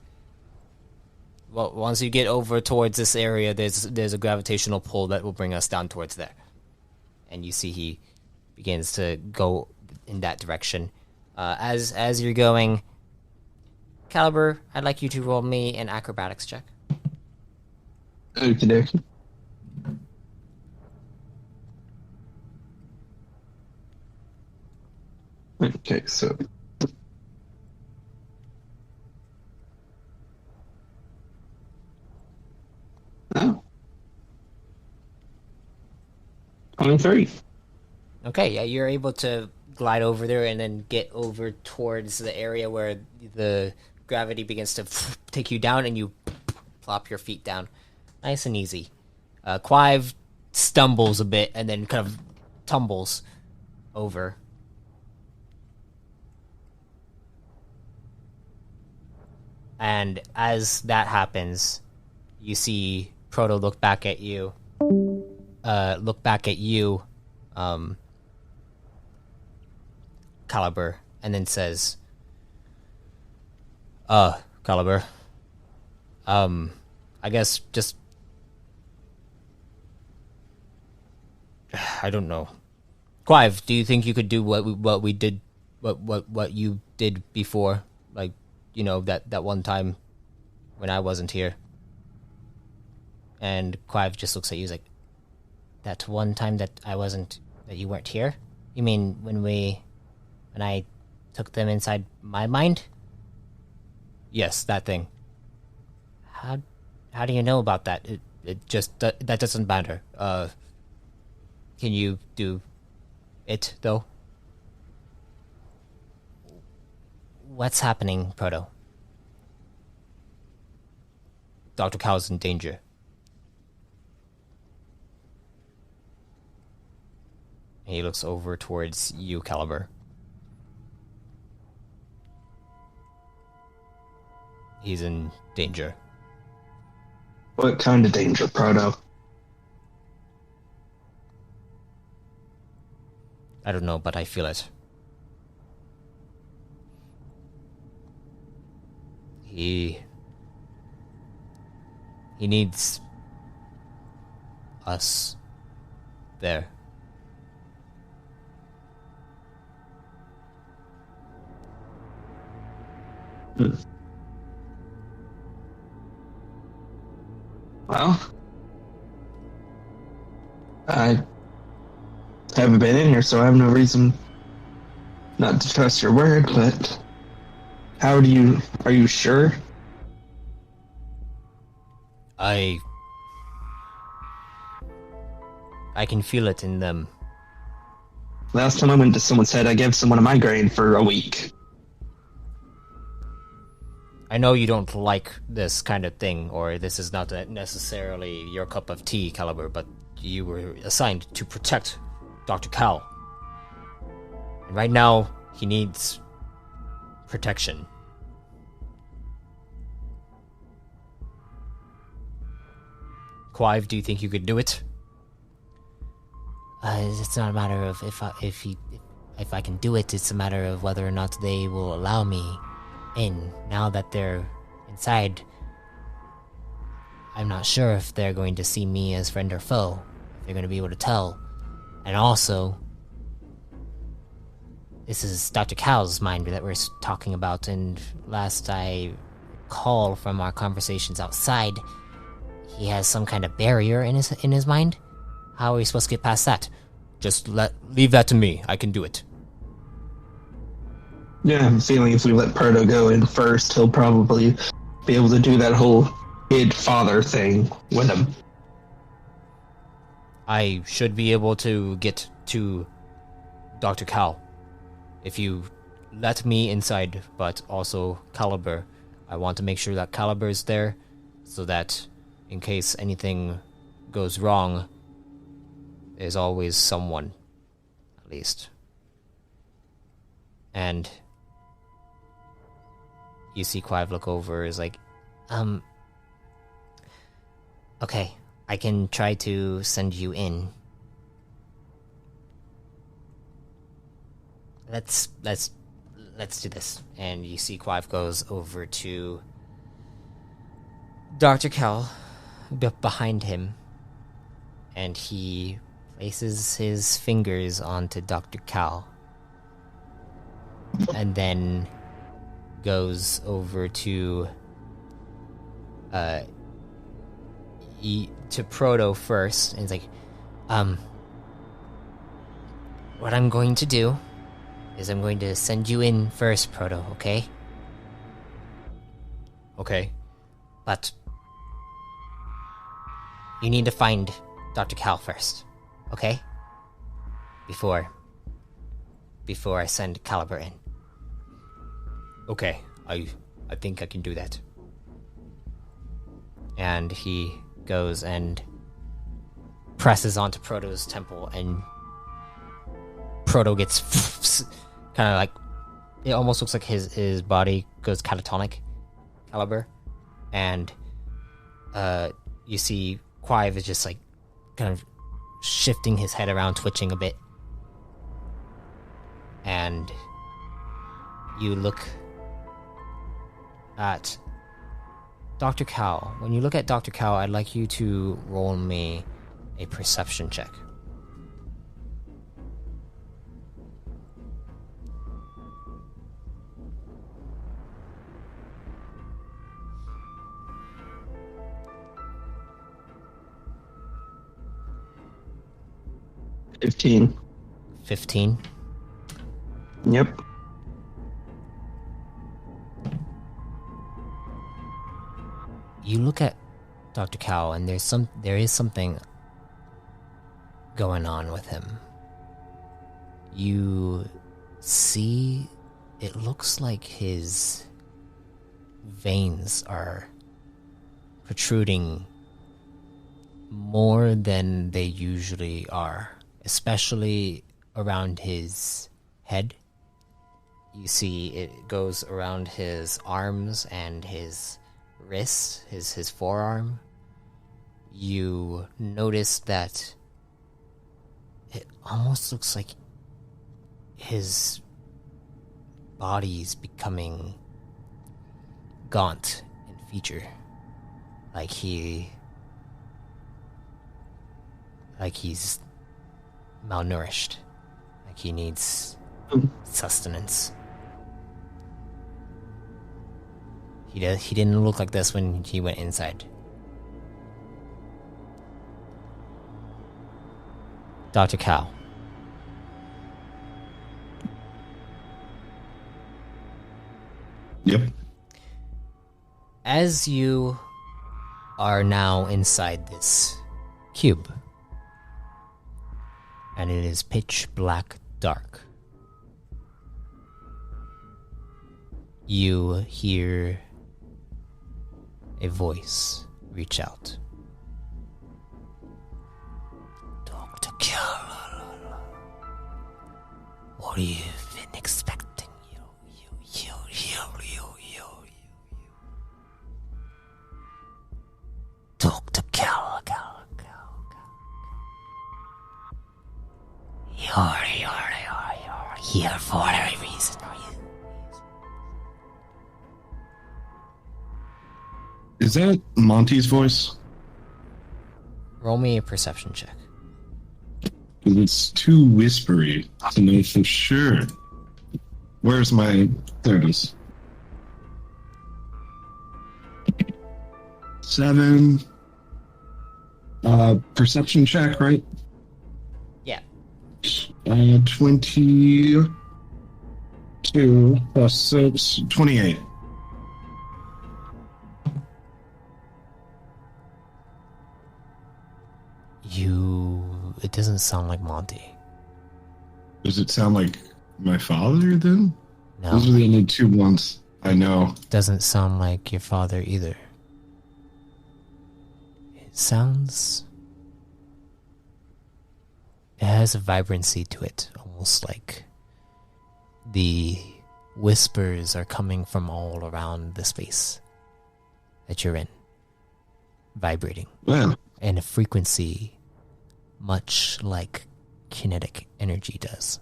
Well, once you get over towards this area, there's a gravitational pull that will bring us down towards there. And you see he begins to go in that direction. As you're going, Caliber, I'd like you to roll me an acrobatics check. Okie dokie. Okay, so. Oh. 23. Okay, yeah, you're able to glide over there and then get over towards the area where the gravity begins to take you down, and you plop your feet down. Nice and easy. Quive stumbles a bit and then kind of tumbles over. And as that happens, you see Proto look back at you. Caliber, and then says, Caliber, I guess just, I don't know. Quive, do you think you could do what we did, what you did before? Like, you know, that one time when I wasn't here. And Quive just looks at you, he's like, that one time that you weren't here? You mean when I took them inside my mind? Yes, that thing. How do you know about that? It just, that doesn't matter. Can you do it, though? What's happening, Proto? Dr. Cal's in danger. He looks over towards you, Caliber. He's in danger. What kind of danger, Proto? I don't know, but I feel it. He needs us there. Well, I haven't been in here, so I have no reason not to trust your word, but are you sure? I can feel it in them. Last time I went to someone's head, I gave someone a migraine for a week. I know you don't like this kind of thing, or this is not necessarily your cup of tea, Caliber, but you were assigned to protect Dr. Cal. And right now, he needs protection. Quive, do you think you could do it? It's not a matter of if I can do it. It's a matter of whether or not they will allow me in. Now that they're inside, I'm not sure if they're going to see me as friend or foe. If they're going to be able to tell. And also, this is Dr. Cal's mind that we're talking about, and last I recall from our conversations outside, he has some kind of barrier in his mind. How are we supposed to get past that? Just leave that to me. I can do it. Yeah, I'm feeling if we let Proto go in first, he'll probably be able to do that whole kid father thing with him. I should be able to get to Dr. Cal if you let me inside, but also Caliber. I want to make sure that Caliber is there so that in case anything goes wrong, There's always someone, at least. And you see Clive look over, is like, okay, I can try to send you in. Let's do this. And you see Clive goes over to Dr. Cal behind him, and he places his fingers onto Dr. Cal, and then goes over to Proto first, and he's like, what I'm going to do is I'm going to send you in first, Proto, okay? Okay. But you need to find Dr. Cal first, okay? Before I send Caliber in. Okay, I think I can do that. And he goes and presses onto Proto's temple, and Proto gets kind of like, it almost looks like his body goes catatonic, Caliber, and you see Clive is just like kind of shifting his head around, twitching a bit, and you look at Dr. Cal. When you look at Dr. Cal, I'd like you to roll me a perception check. $15. 15. Yep. You look at Dr. Cal, and there is something going on with him. You see, it looks like his veins are protruding more than they usually are, especially around his head. You see it goes around his arms and his wrist, his forearm. You notice that it almost looks like his body's becoming gaunt in feature. Like he's malnourished. Like he needs sustenance. He didn't look like this when he went inside. Dr. Cal. Yep. As you are now inside this cube, and it is pitch black dark, you hear a voice reach out. Dr. Cal, what have you been expecting? Dr. Cal. You're here for a reason, are you? Is that Monty's voice? Roll me a perception check. It's too whispery to know for sure. Where's my... There it is. 7. Perception check, right? Yeah. 22 plus 6, 28. It doesn't sound like Monty. Does it sound like my father then? No. Those are the only 2 ones I know. Doesn't sound like your father either. It sounds It has a vibrancy to it, almost like the whispers are coming from all around the space that you're in, vibrating. Well, And a frequency much like kinetic energy does.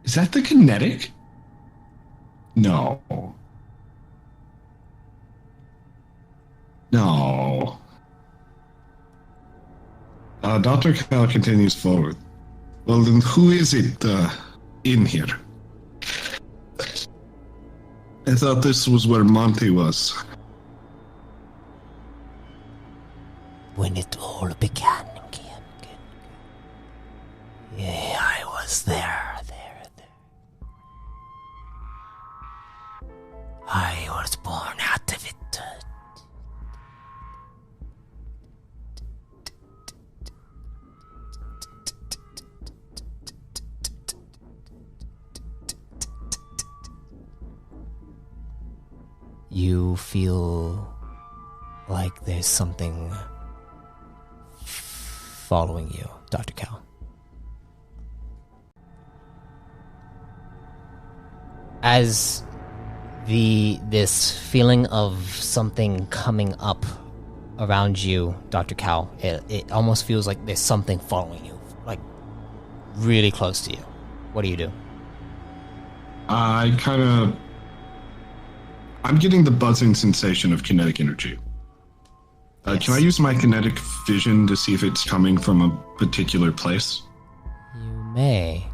is that the kinetic? No. No. Dr. Cal continues forward. Well, then who is it in here? I thought this was where Monte was. When it all began again. Yeah, I was there. I was born out of it. You feel like there's something following you, Dr. Cal. As this feeling of something coming up around you, Dr. Cal, it almost feels like there's something following you, like really close to you. What do you do? I'm getting the buzzing sensation of kinetic energy. Yes. Can I use my kinetic vision to see if it's coming from a particular place? You may.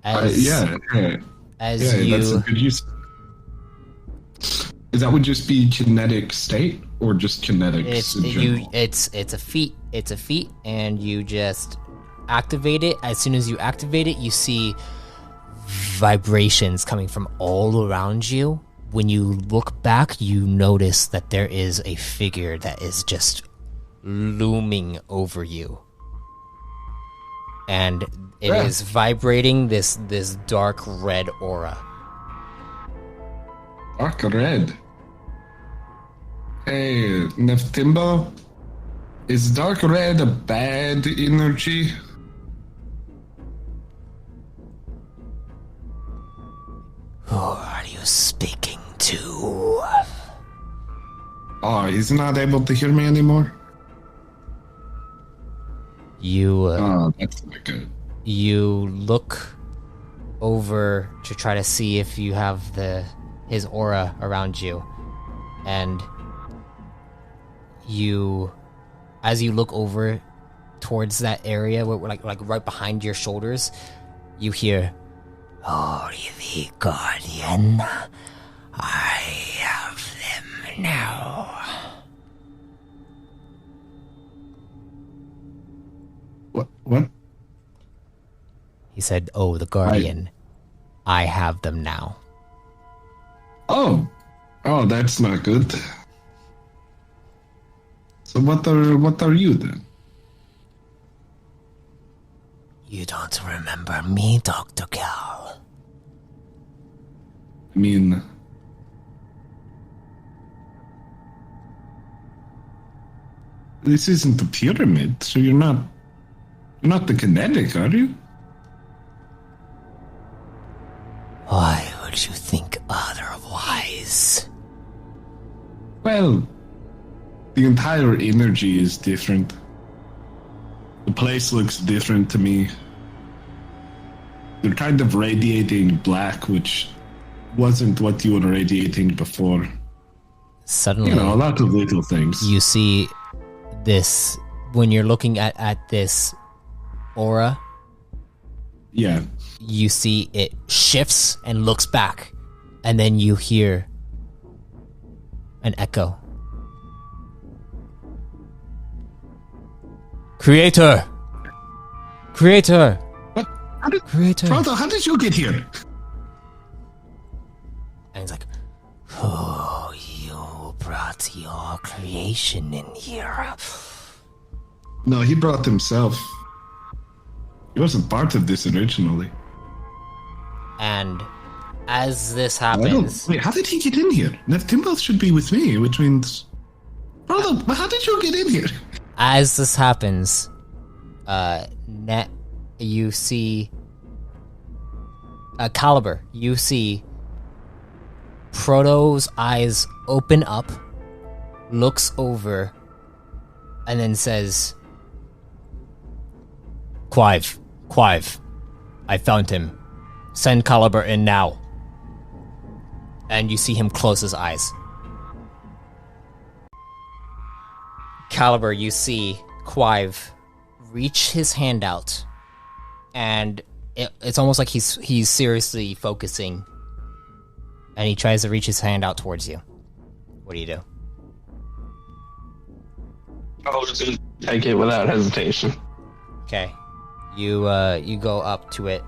That's a good use. Is that would just be kinetic state or just kinetics in general? It's a feat, and you just activate it. As soon as you activate it, you see vibrations coming from all around you. When you look back, you notice that there is a figure that is just looming over you. And it is vibrating this dark red aura. Dark red. Hey, Neftimbo, is dark red a bad energy? Who are you speaking to? Oh, he's not able to hear me anymore? That's not good. You look over to try to see if you have his aura around you, and as you look over towards that area where like right behind your shoulders, you hear, "Oh, the Guardian, I have them now." What? He said, "Oh, the Guardian, I have them now." Oh, that's not good. So what are you then? You don't remember me, Dr. Cal? I mean, this isn't the pyramid, so you're not the kinetic, are you? Why would you think otherwise? Well, the entire energy is different. The place looks different to me. They're kind of radiating black, which wasn't what you were radiating before. Suddenly, a lot of little things. you see this, when you're looking at this aura, Yeah. you see it shifts and looks back, and then you hear an echo. Creator! What? Creator! Frodo, how did you get here? And he's like, "Oh, you brought your creation in here." No, he brought himself. He wasn't part of this originally. And as this happens, Wait, how did he get in here? Neftimbo should be with me, which means Proto, how did you get in here? As this happens, you see Caliber. You see Proto's eyes open up, looks over, and then says, Quive, I found him. Send Caliber in now. And you see him close his eyes. Caliber, you see Quive reach his hand out, and it's almost like he's seriously focusing, and he tries to reach his hand out towards you. What do you do? I'll just take it without hesitation. Okay, you go up to it,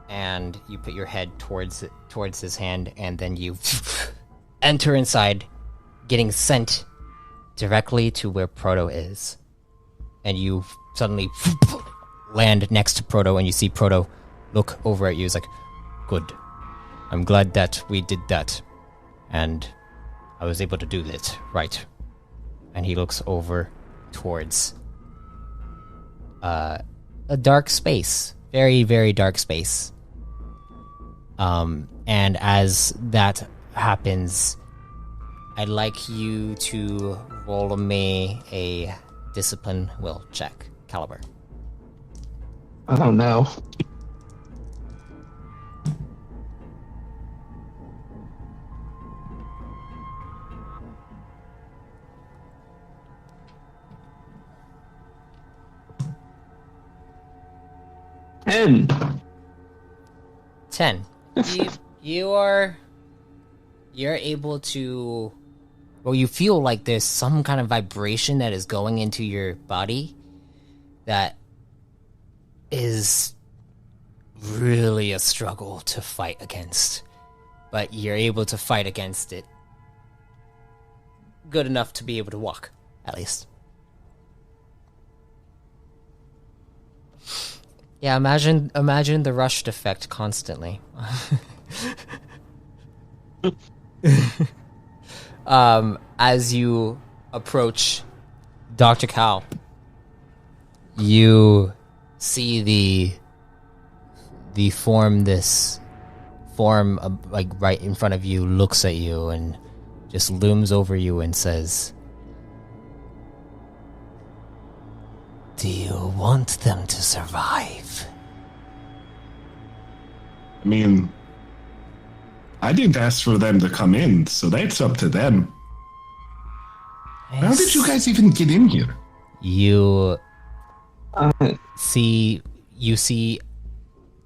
and you put your head towards his hand, and then you enter inside, getting sent directly to where Proto is, and you suddenly land next to Proto, and you see Proto look over at you. He's like, "Good. I'm glad that we did that, and I was able to do it right." And he looks over towards a dark space, very, very dark space. And as that happens, I'd like you to roll me a discipline will check, Caliber. Oh no. And 10. You're able to, well, you feel like there's some kind of vibration that is going into your body that is really a struggle to fight against, but you're able to fight against it good enough to be able to walk, at least. Yeah, imagine the rushed effect constantly. As you approach Dr. Cal, you see the form, like right in front of you, looks at you and just looms over you and says, "Do you want them to survive?" I mean, I didn't ask for them to come in, so that's up to them. How did you guys even get in here? You see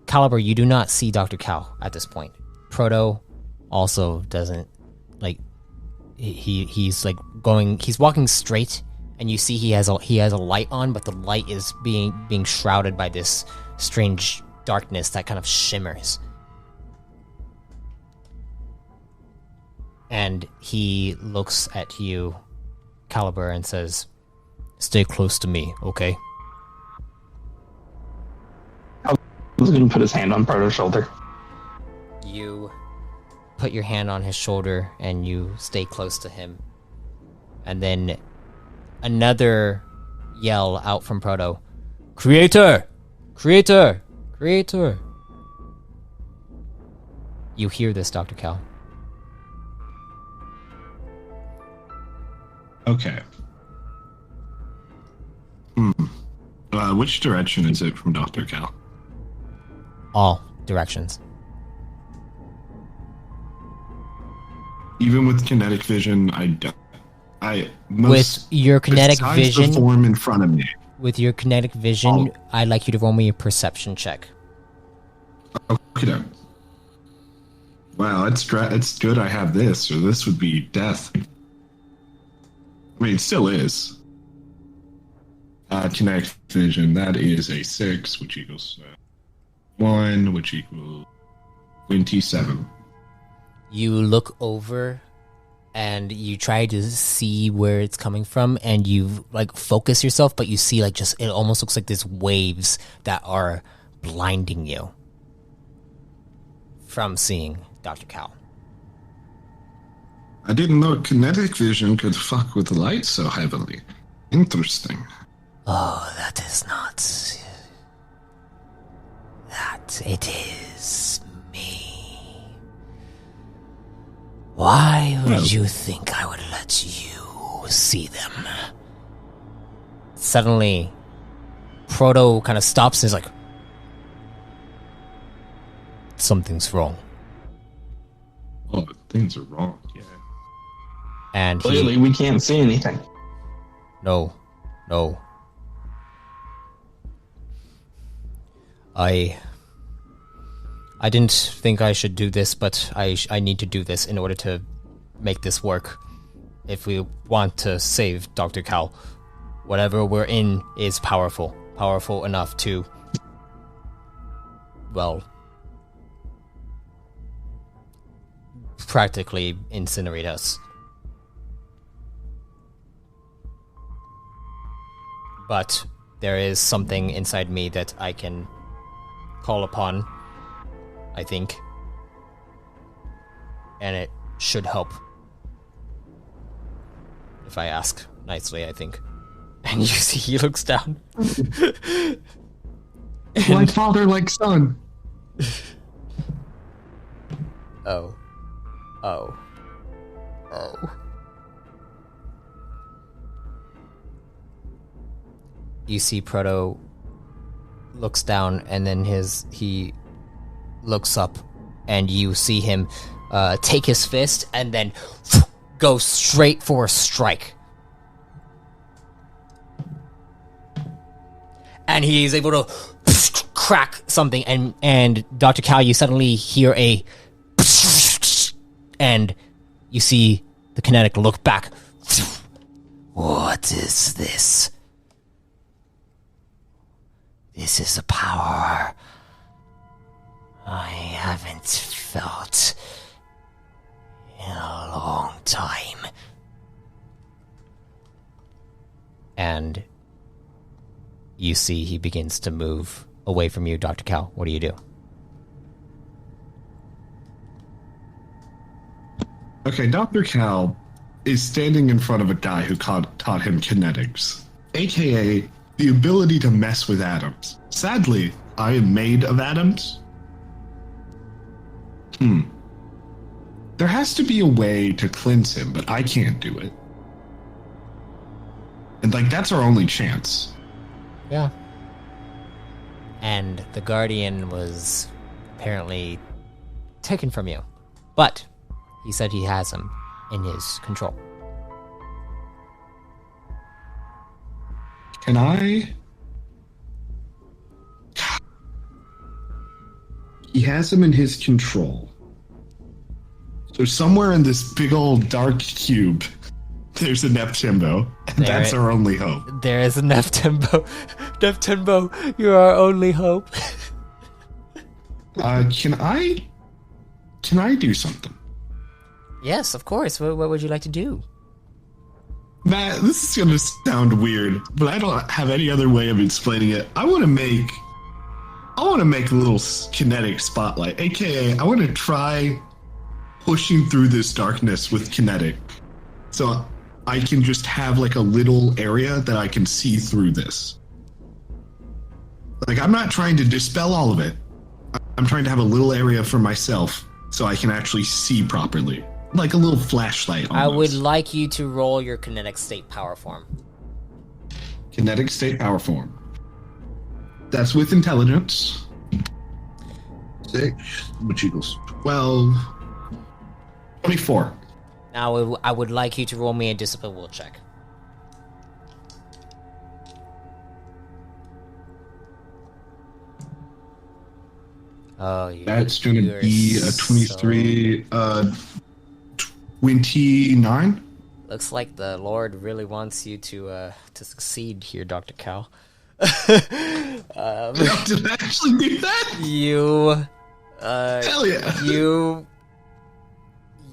Caliber. You do not see Dr. Cal at this point. Proto also doesn't, like, he's like he's walking straight, and you see he has a light on, but the light is being shrouded by this strange darkness that kind of shimmers. And he looks at you, Caliber, and says, "Stay close to me, okay?" He's gonna put his hand on Proto's shoulder. You put your hand on his shoulder and you stay close to him. And then another yell out from Proto, "Creator! Creator! Creator!" You hear this, Dr. Cal. Okay. Which direction is it from Dr. Cal? All directions. Even with kinetic vision, With your kinetic besides vision, the form in front of me. with your kinetic vision, I'd like you to roll me a perception check. Okay. Wow, it's good I have this, or this would be death. I mean, it still is. Kinetic vision, that is a 6, which equals 1, which equals 27. You look over and you try to see where it's coming from, and you like focus yourself, but you see like just, it almost looks like these waves that are blinding you from seeing Dr. Cal. I didn't know kinetic vision could fuck with light so heavily. Interesting. Oh, that is not... That it is me. Why would you think I would let you see them? Suddenly, Proto kind of stops and is like, something's wrong. Oh, things are wrong. Yeah. And Clearly, we can't see anything. No. I didn't think I should do this, but I need to do this in order to make this work. If we want to save Dr. Cal, whatever we're in is powerful enough to, well, practically incinerate us. But there is something inside me that I can call upon, I think. And it should help. If I ask nicely, I think. And you see he looks down. Like father, like son. Oh. You see Proto looks down, and then he looks up, and you see him take his fist and then go straight for a strike. And he's able to crack something, and Dr. Cal, you suddenly hear a and you see the kinetic look back. What is this? This is a power I haven't felt in a long time. And you see he begins to move away from you, Dr. Cal. What do you do? Okay, Dr. Cal is standing in front of a guy who taught him kinetics, aka the ability to mess with atoms. Sadly, I am made of atoms. There has to be a way to cleanse him, but I can't do it. And, that's our only chance. Yeah. And the Guardian was apparently taken from you. But he said he has him in his control. Can I? He has him in his control. So somewhere in this big old dark cube, there's a Neptimbo. And that's our only hope. There is a Neptimbo. Neptimbo, you're our only hope. Can I do something? Yes, of course. What would you like to do? Matt, this is going to sound weird, but I don't have any other way of explaining it. I want to make a little kinetic spotlight, aka I want to try pushing through this darkness with kinetic. So I can just have a little area that I can see through this. I'm not trying to dispel all of it. I'm trying to have a little area for myself so I can actually see properly. Like a little flashlight almost. I would like you to roll your kinetic state power form. Kinetic state power form. That's with intelligence. 6, which equals 12. 24. Now, I would like you to roll me a discipline will check. Oh, that's going to be a 23, 29. Looks like the Lord really wants you to succeed here, Dr. Cal. Did I actually do that? Hell yeah.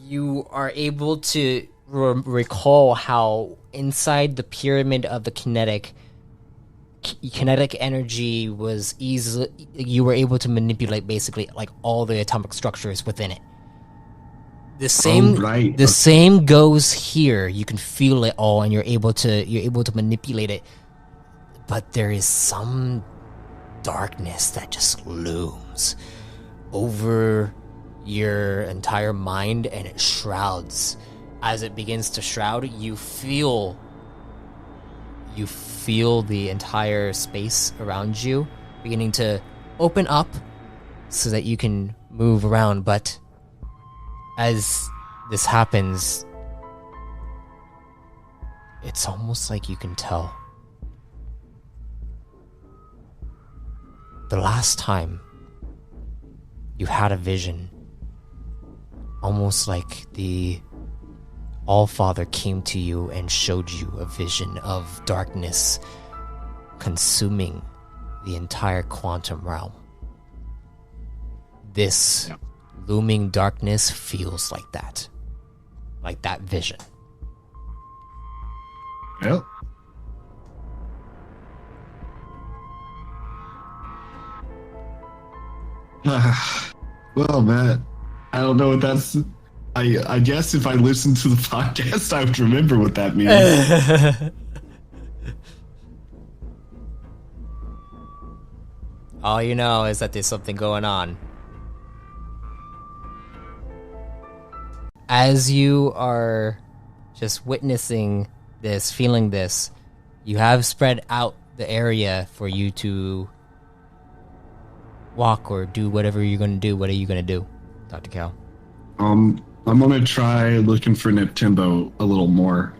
You are able to recall how inside the pyramid of the kinetic energy was easily, you were able to manipulate basically all the atomic structures within it. The same, right. the same goes here. You can feel it all, and you're able to manipulate it. But there is some darkness that just looms over your entire mind, and it shrouds. As it begins to shroud, you feel the entire space around you beginning to open up so that you can move around, but as this happens, it's almost like you can tell. The last time you had a vision, almost like the All-Father came to you and showed you a vision of darkness consuming the entire quantum realm. This looming darkness feels like that vision. Well. Well, Matt, I don't know what that's. I guess if I listened to the podcast, I would remember what that means. All you know is that there's something going on. As you are just witnessing this, feeling this, you have spread out the area for you to walk or do whatever you're going to do. What are you going to do, Dr. Cal? I'm gonna try looking for Neptimbo a little more.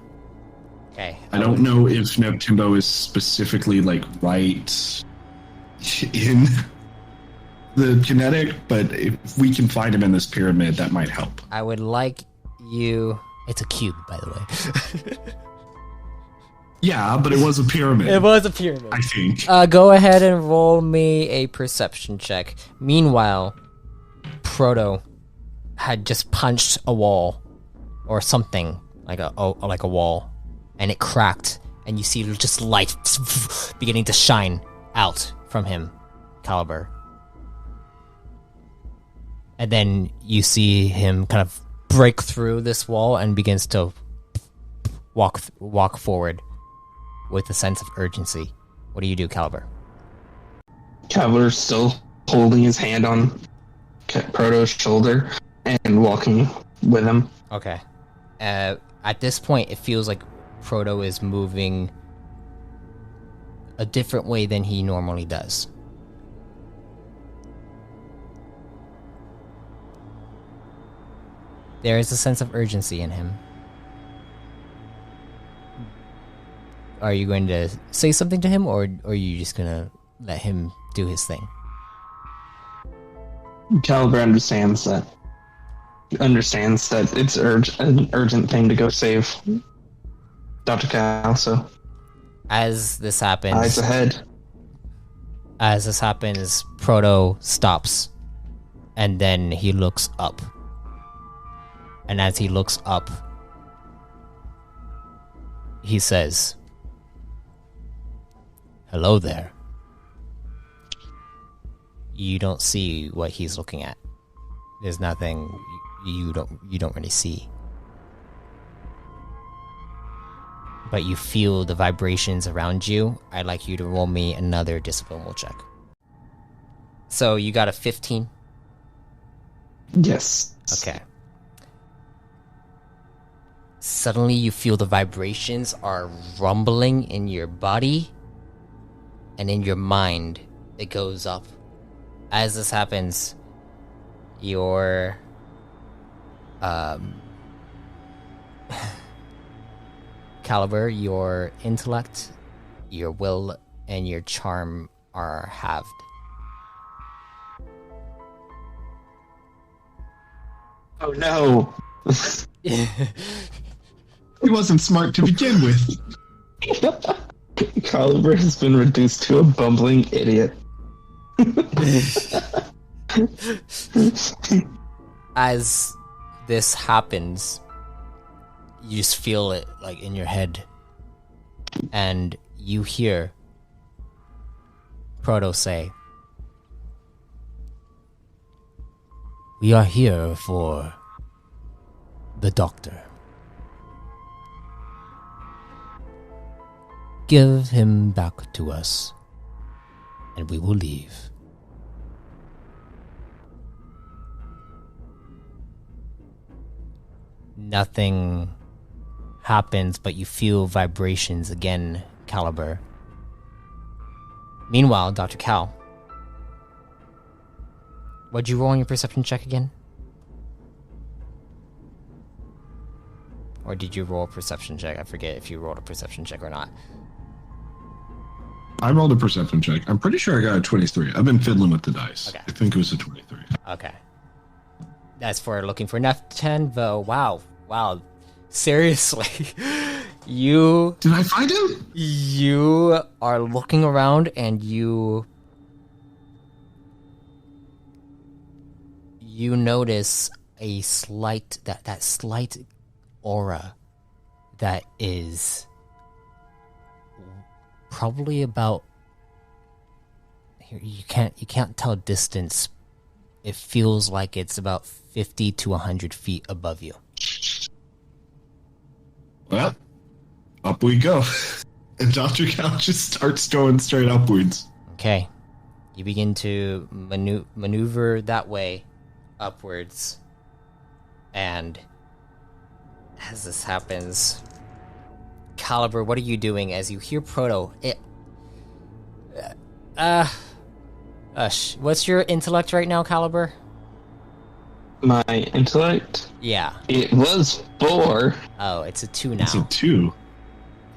Okay. I don't know if Neptimbo is specifically like right in the kinetic, but if we can find him in this pyramid, that might help. I would like you... It's a cube, by the way. Yeah, but it was a pyramid. It was a pyramid. I think. Go ahead and roll me a perception check. Meanwhile, Proto had just punched a wall or something like a wall, and it cracked, and you see just light beginning to shine out from him, Caliber. And then you see him kind of break through this wall and begins to walk forward with a sense of urgency. What do you do, Caliber? Cavalier still holding his hand on Proto's shoulder and walking with him. Okay. At this point, it feels like Proto is moving a different way than he normally does. There is a sense of urgency in him. Are you going to say something to him, or are you just going to let him do his thing? Caliber understands that it's an urgent thing to go save Dr. Cal, so as this happens, eyes ahead. As this happens, Proto stops, and then he looks up. And as he looks up, he says, "Hello there." You don't see what he's looking at. There's nothing you don't really see. But you feel the vibrations around you. I'd like you to roll me another discipline check. So you got a 15? Yes. Okay. Suddenly you feel the vibrations are rumbling in your body and in your mind. It goes up. As this happens, your Caliber, your intellect, your will, and your charm are halved. Oh no! He wasn't smart to begin with. Caliber has been reduced to a bumbling idiot. As this happens, you just feel it like in your head, and you hear Proto say, "We are here for the doctor. Give him back to us, and we will leave. Nothing happens, but you feel vibrations again, Caliber. Meanwhile, Dr. Cal, what'd you roll on your perception check again? Or did you roll a perception check? I forget if you rolled a perception check or not. I rolled a perception check. I'm pretty sure I got a 23. I've been fiddling with the dice. Okay. I think it was a 23. Okay. That's for looking for Nef10, though. Wow. Seriously. Did I find him? You are looking around and you notice a slight that slight aura that is probably about here. You can't tell distance. It feels like it's about 50 to 100 feet above you. Well, up we go. And Dr. Cal just starts going straight upwards. Okay. You begin to maneuver that way upwards. And as this happens, Caliber, what are you doing as you hear Proto? What's your intellect right now, Caliber? My intellect? Yeah. It was 4. Oh, it's a 2 now. It's a 2.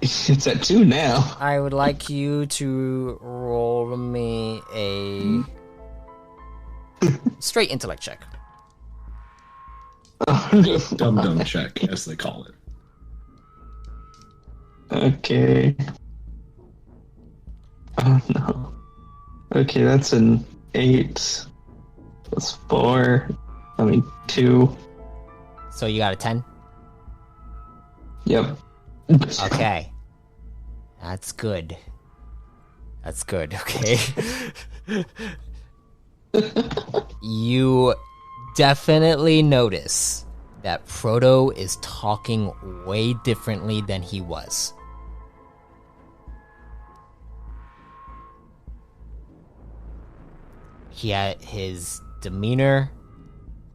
It's at 2 now. I would like you to roll me a straight intellect check. Dum-dum check, as they call it. Okay. Oh no. Okay, that's an 8. Plus 4. 2. So you got a 10? Yep. Okay. That's good. Okay. You definitely notice that Proto is talking way differently than he was. His demeanor,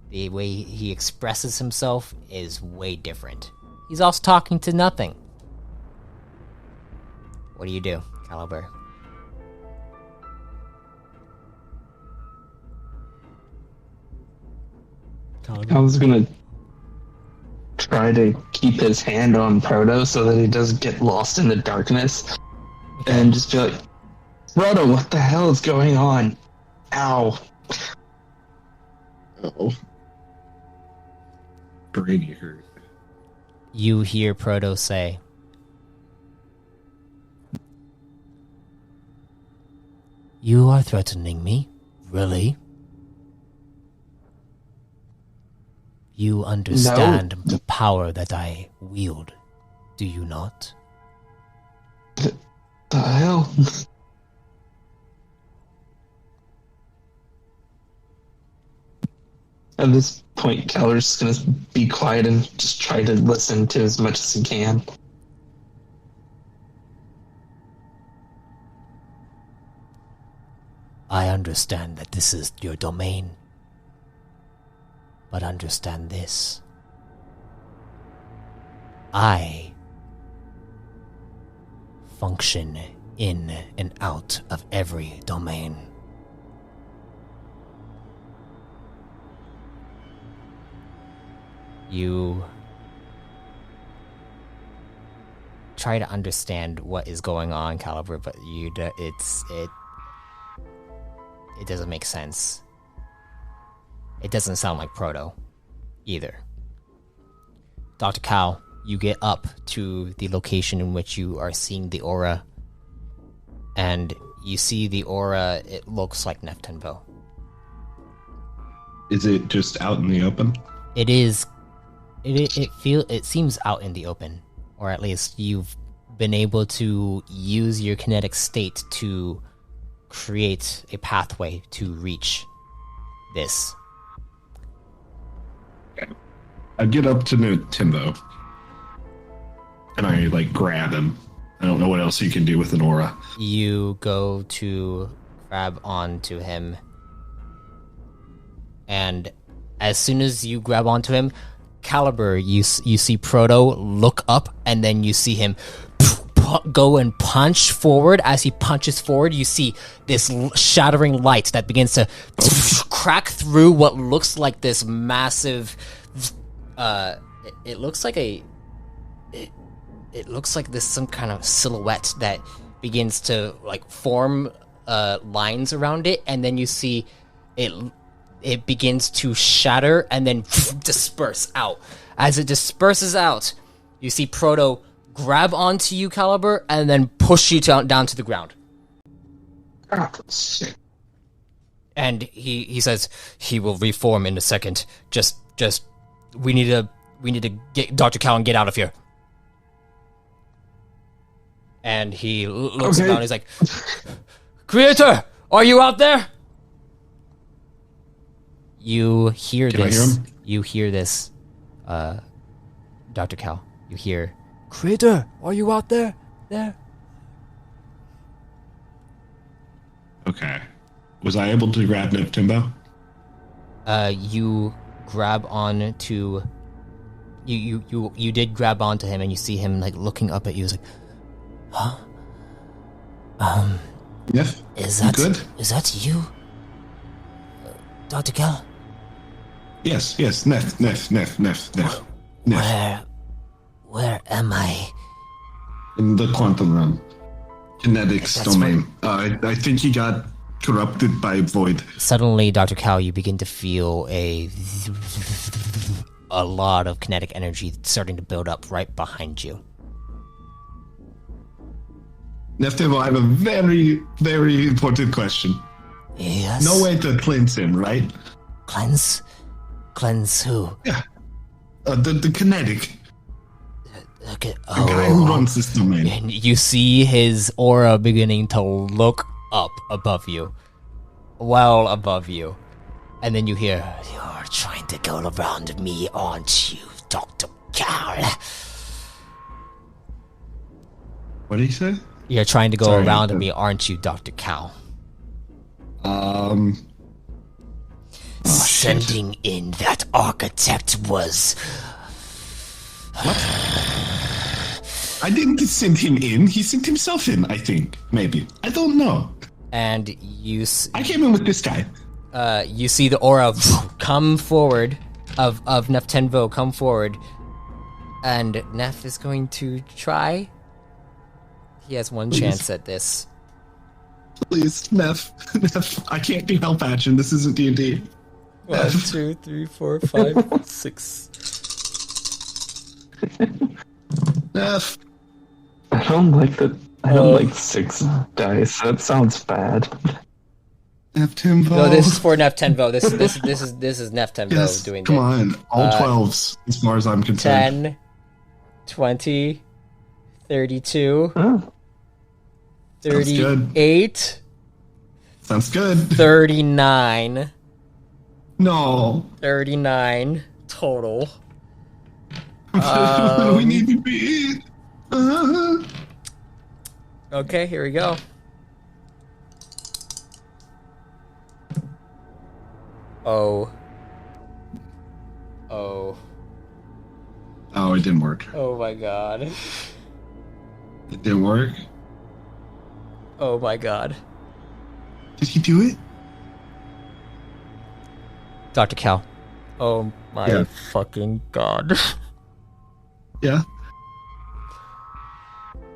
the way he expresses himself is way different. He's also talking to nothing. What do you do, Caliber? I was gonna try to keep his hand on Proto so that he doesn't get lost in the darkness. And just be like, Proto, what the hell is going on? Ow. Uh-oh. Brainy hurt. You hear Proto say, "You are threatening me? Really? You understand the power that I wield, do you not?" The hell? At this point, Keller's gonna be quiet and just try to listen to as much as he can. I understand that this is your domain, but understand this. I function in and out of every domain. You try to understand what is going on, Caliber, but it doesn't make sense. It doesn't sound like Proto either. Dr. Cal, you get up to the location in which you are seeing the aura, and you see the aura. It looks like Neftenbo. Is it just out in the open? It is. It seems out in the open, or at least you've been able to use your kinetic state to create a pathway to reach this. I get up to Timbo, and I like grab him. I don't know what else he can do with an aura. You go to grab onto him, and as soon as you grab onto him, Caliber, you see Proto look up, and then you see him go and punch forward. As he punches forward, you see this shattering light that begins to crack through what looks like this massive. It looks like it looks like this some kind of silhouette that begins to like form lines around it, and then you see it begins to shatter and then disperse out. As it disperses out, you see Proto grab onto you, Caliber, and then push you down to the ground. Oh, shit. And he says he will reform in a second. Just we need to get Dr. Cal and get out of here. And he looks Okay. down. He's like, "Creator, are you out there?" You hear Can I this. hear him? You hear this, Dr. Cal. You hear, "Creator, are you out there? There." Okay. Was I able to grab Timbo? You grab on to. You did grab onto him, and you see him like looking up at you. He's like, "Huh? Yes. Is You that good? Is that you, Dr. Cal? Yes. Neff. Where am I?" In the quantum realm. Genetics That's domain. I think he got corrupted by Void. Suddenly, Dr. Cal, you begin to feel a lot of kinetic energy starting to build up right behind you. Timbo, I have a very, very important question. Yes. No way to cleanse him, right? Cleanse who? Yeah. The kinetic. Okay. The guy who runs this domain. And you see his aura beginning to look up above you. Well above you. And then you hear, "You're trying to go around me, aren't you, Dr. Cal?" What did he say? You're trying to go Sorry, around me, aren't you, Dr. Cal? Oh, shit. Sending in that architect was... I didn't send him in. He sent himself in, I think. Maybe. I don't know. And you I came in with this guy. you see the aura come forward of Neff Tenvo come forward, and Neff is going to try. He has one chance at this. Please, Neff. Neff, I can't be help action. This isn't D&D. 1, 2, 3, 4, 5, 6. Neff. I don't like the. I don't like 6 dice. That sounds bad. Neff Timbo. No, this is for Neff Tenvo. This is Neff Tenvo Yes, doing come this. on. All 12s, as far as I'm concerned. 10, 20, 32, Oh, 38, Sounds good. 39, No. 39 total. We need to be. Okay, here we go. Oh, Oh, it didn't work. oh my god. It didn't work. Oh my god. Did he do it? Dr. Cal. Oh my Yeah. fucking god. Yeah.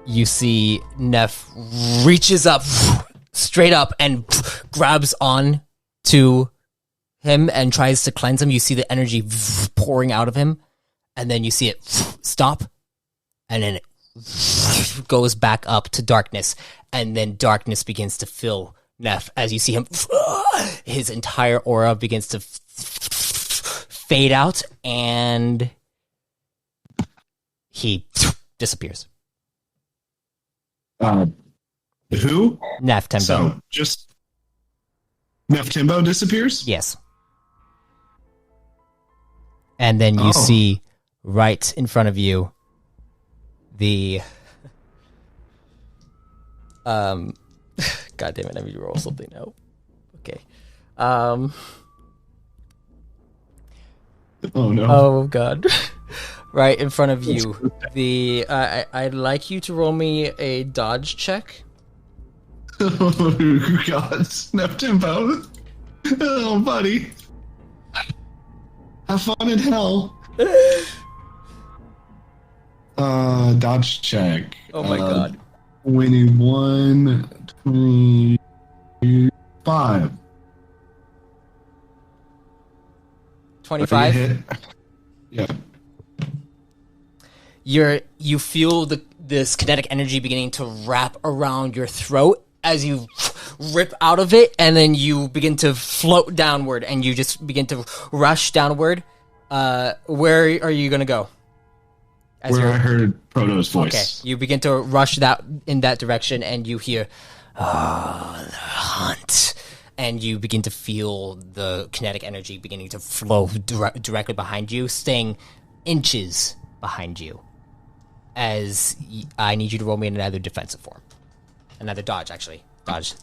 You see Neff reaches up straight up and grabs on to him and tries to cleanse him. You see the energy pouring out of him, and then you see it stop, and then it goes back up to darkness, and then darkness begins to fill Neff as you see him. His entire aura begins to fade out, and he disappears. Who? Neff Tembo. So, just. Neff Timbo disappears? Yes. And then you see right in front of you the God damn it, let me roll something out. Okay. Oh no. Oh god. Right in front of you. I'd like you to roll me a dodge check. Oh god, snapped him both. Oh buddy. Have fun in hell. Dodge check. Oh my god. 21, 25. 25? Hit. Yeah. You feel this kinetic energy beginning to wrap around your throat as you rip out of it, and then you begin to float downward, and you just begin to rush downward. Where are you gonna go? Where I heard Proto's voice. Okay, you begin to rush in that direction, and you hear, "Oh, the hunt," and you begin to feel the kinetic energy beginning to flow directly behind you, staying inches behind you. As I need you to roll me another defensive form, another dodge, actually, dodge.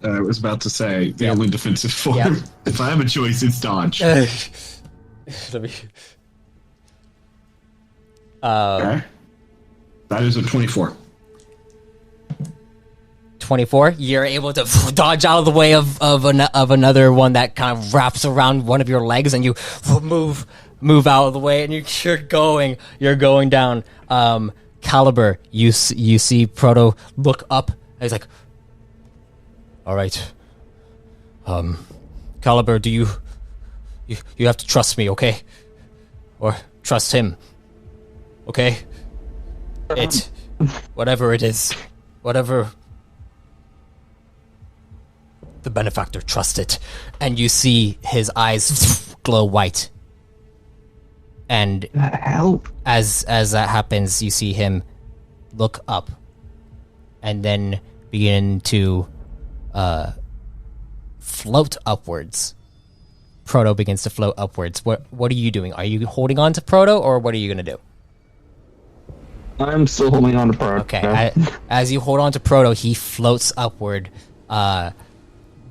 I was about to say the only defensive form. Yep. If I have a choice, it's dodge. Let me. Okay. That is a 24. 24. You're able to dodge out of the way of another one that kind of wraps around one of your legs, and you move out of the way, and you're going down. Caliber, you see Proto look up, and he's like, "All right, Caliber, do you have to trust me, okay, or trust him, okay? Whatever it is, whatever." The benefactor, trust it. And you see his eyes glow white. And The hell? as that happens, you see him look up and then begin to float upwards. Proto begins to float upwards. What are you doing? Are you holding on to Proto, or what are you gonna do? I'm still holding on to Proto. Okay, as you hold on to Proto, he floats upward.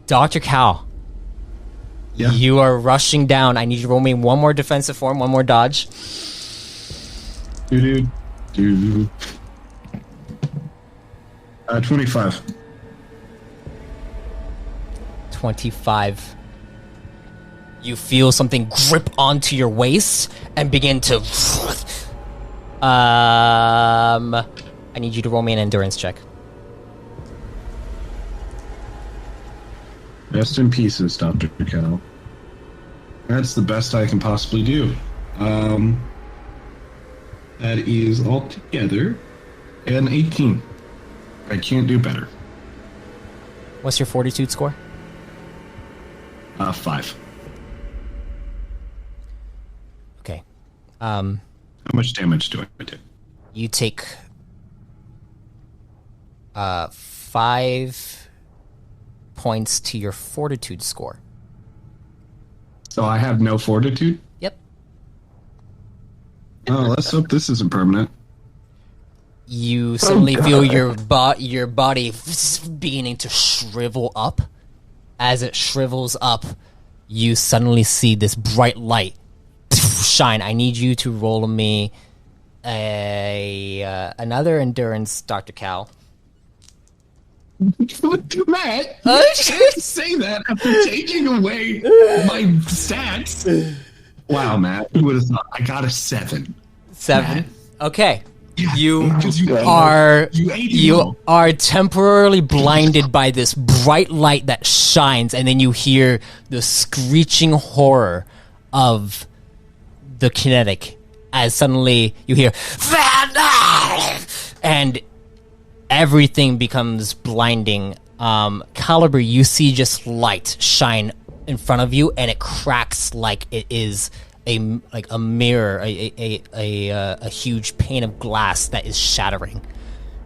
Dr. Cal, Yeah. you are rushing down. I need you to roll me one more defensive form, one more dodge. 25. 25. You feel something grip onto your waist and begin to... I need you to roll me an endurance check. Rest in pieces, Dr. Cal. That's the best I can possibly do. That is altogether an 18. I can't do better. What's your fortitude score? 5. Okay. How much damage do I do? You take 5 points to your fortitude score. So I have no fortitude? Yep. Oh, let's hope this isn't permanent. You suddenly feel your body beginning to shrivel up. As it shrivels up, you suddenly see this bright light shine. I need you to roll me another endurance, Dr. Cal. Matt, you can't say that after taking away my stats. Wow, Matt, who would have thought? I got a 7. 7. Matt. Okay. Yeah, You because you are temporarily blinded by this bright light that shines, and then you hear the screeching horror of the kinetic as suddenly you hear and everything becomes blinding. Caliber, you see just light shine in front of you, and it cracks like it is a mirror, a huge pane of glass that is shattering.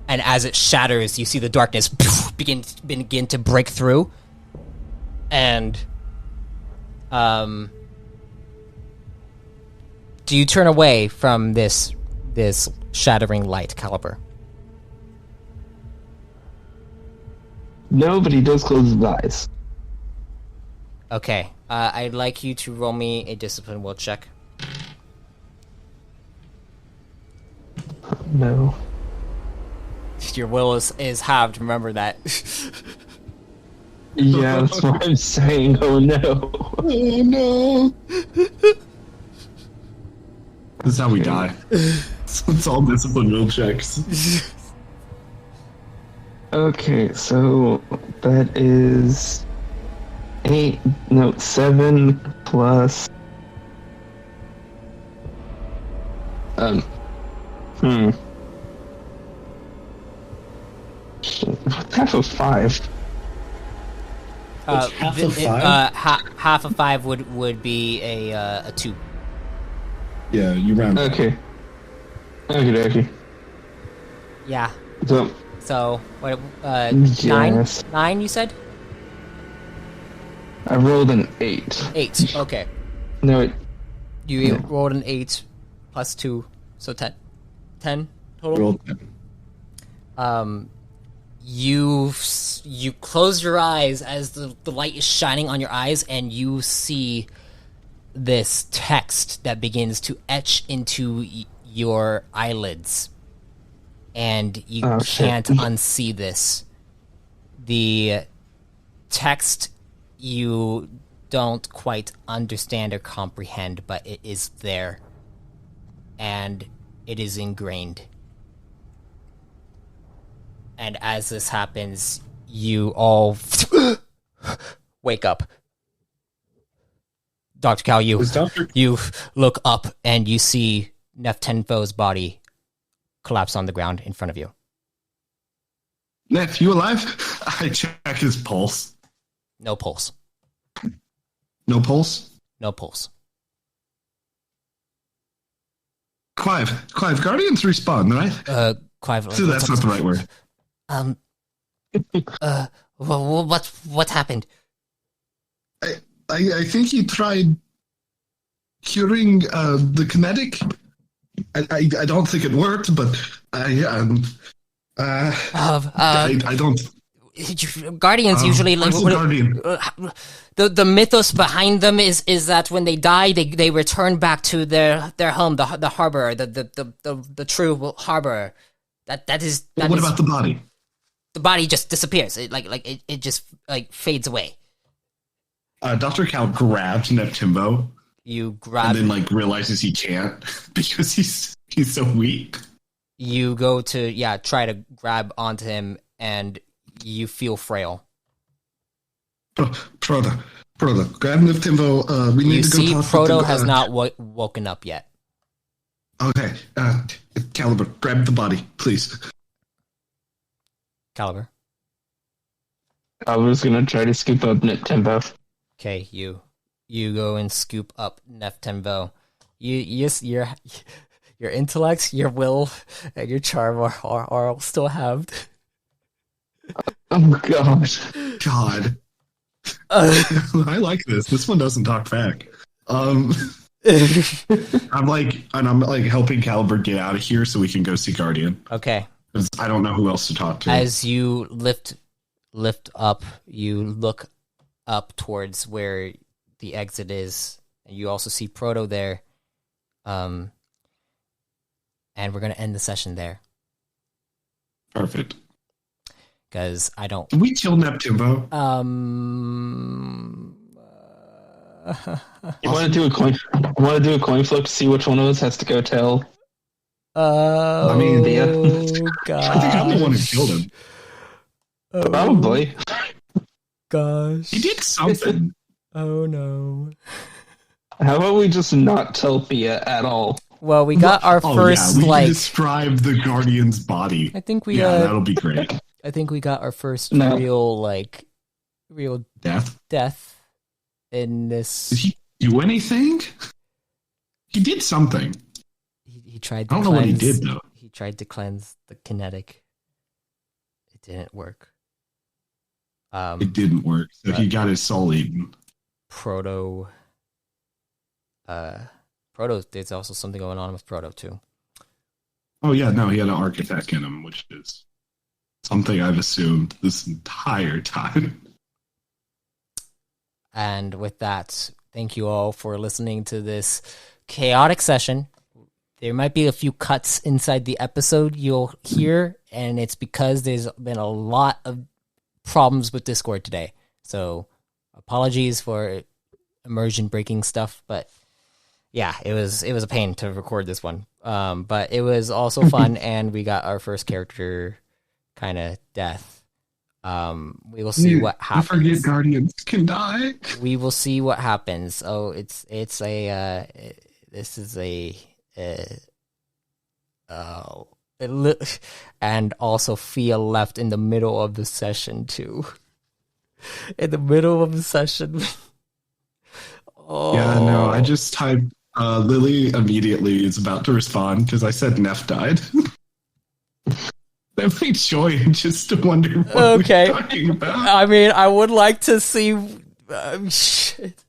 And as it shatters, you see the darkness begin to break through, and Do you turn away from this shattering light, Caliber? No, but he does close his eyes. Okay. I'd like you to roll me a discipline will check. No. Your will is halved. Remember that. Yeah, that's what I'm saying. Oh no. Oh no! This is how we die. It's all discipline will checks. Okay, so that is 7 plus. Half of 5. Half of 5? Half of 5 would be a 2. Yeah, you round up. Okay. Okay. Yeah. So, what? yes. 9. You said I rolled an 8. 8. Okay. No, You rolled an 8 plus 2, so 10. 10 total. Rolled 10. You close your eyes as the light is shining on your eyes, and you see this text that begins to etch into your eyelids, and you can't unsee this. The text you don't quite understand or comprehend, but it is there, and it is ingrained. And as this happens, you all wake up. Dr. Cal, you look up and you see Neftenfo's body collapse on the ground in front of you. Nef, you alive? I check his pulse. No pulse. No pulse? No pulse. Clive, Guardians respawn, right? Clive. So that's not the right word. What happened? I think he tried curing the kinetic. I don't think it worked, but I don't. Guardians usually like Guardian? the mythos behind them is that when they die they return back to their home, the harbor, the true harbor. That is. What about the body? The body just disappears. It just fades away. Dr. Cal grabs Neptimbo. You grab and then realizes he can't because he's so weak. You go to try to grab onto him, and you feel frail. Proto, grab Neptimbo. We need to go talk. Proto has not woken up yet. Okay, Caliber, grab the body, please. Caliber. I was gonna try to scoop up Neftenfo. Okay, you go and scoop up Neftenfo. Your intellect, your will, and your charm are still halved. Oh gosh. God. I like this. This one doesn't talk back. I'm helping Caliber get out of here so we can go see Guardian. Okay. I don't know who else to talk to. As you lift up, you look up towards where the exit is, and you also see Proto there. And we're gonna end the session there. Perfect. Because I don't. Did we kill Neptimbo? You want to do a coin? Want to do a coin flip to see which one of us has to go tell? God. I think I'm the one who killed him. Probably. Gosh. He did something. Oh no. How about we just not tell Thea at all? Well, we got our first we can describe the Guardian's body. I think we that'll be great. I think we got our first real death in this. Did he do anything? He did something. He tried to I don't know what he did though. He tried to cleanse the kinetic. It didn't work. It didn't work. So he got his soul eaten. Proto Proto, there's also something going on with Proto too. Oh yeah, no, he had an architect in him, which is something I've assumed this entire time. And with that, thank you all for listening to this chaotic session. There might be a few cuts inside the episode you'll hear, and it's because there's been a lot of problems with Discord today. So apologies for immersion breaking stuff, but yeah, it was a pain to record this one. But it was also fun, and we got our first character kind of death. We will see what happens. I forget Guardians can die. We will see what happens. Oh, this is and also Fia left in the middle of the session too. In the middle of the session. Oh. Yeah, no, I just typed Lily immediately is about to respond because I said Neff died. That made Joy just to wonder what we're talking about. I mean, I would like to see. Shit.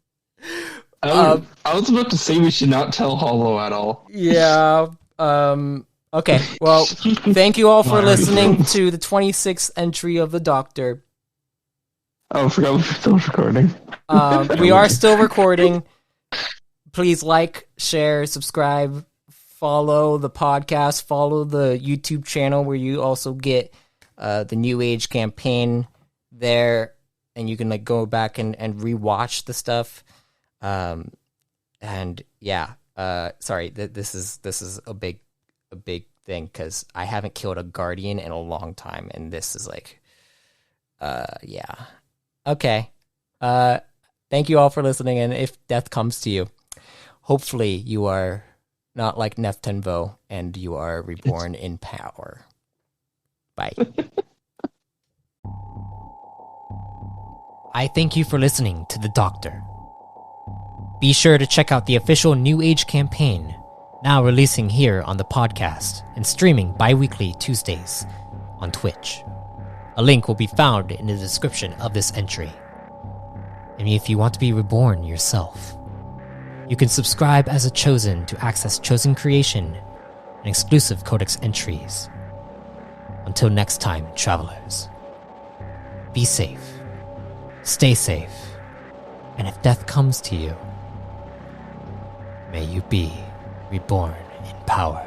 I was about to say we should not tell Hollow at all. Yeah. Okay. Well, thank you all for listening to the 26th entry of the Doctor. Oh, I forgot we were still recording. We are still recording. Please like, share, subscribe, follow the podcast, follow the YouTube channel where you also get the New Age campaign there, and you can like go back and rewatch the stuff. And yeah, sorry, this is a big thing because I haven't killed a Guardian in a long time, and this is like, yeah, okay. Thank you all for listening, and if death comes to you, hopefully you are not like Neftenvo, and you are reborn in power. Bye. I thank you for listening to The Doctor. Be sure to check out the official New Age campaign, now releasing here on the podcast and streaming bi-weekly Tuesdays on Twitch. A link will be found in the description of this entry. And if you want to be reborn yourself, you can subscribe as a Chosen to access Chosen creation and exclusive Codex entries. Until next time, travelers, be safe, stay safe, and if death comes to you, may you be reborn in power.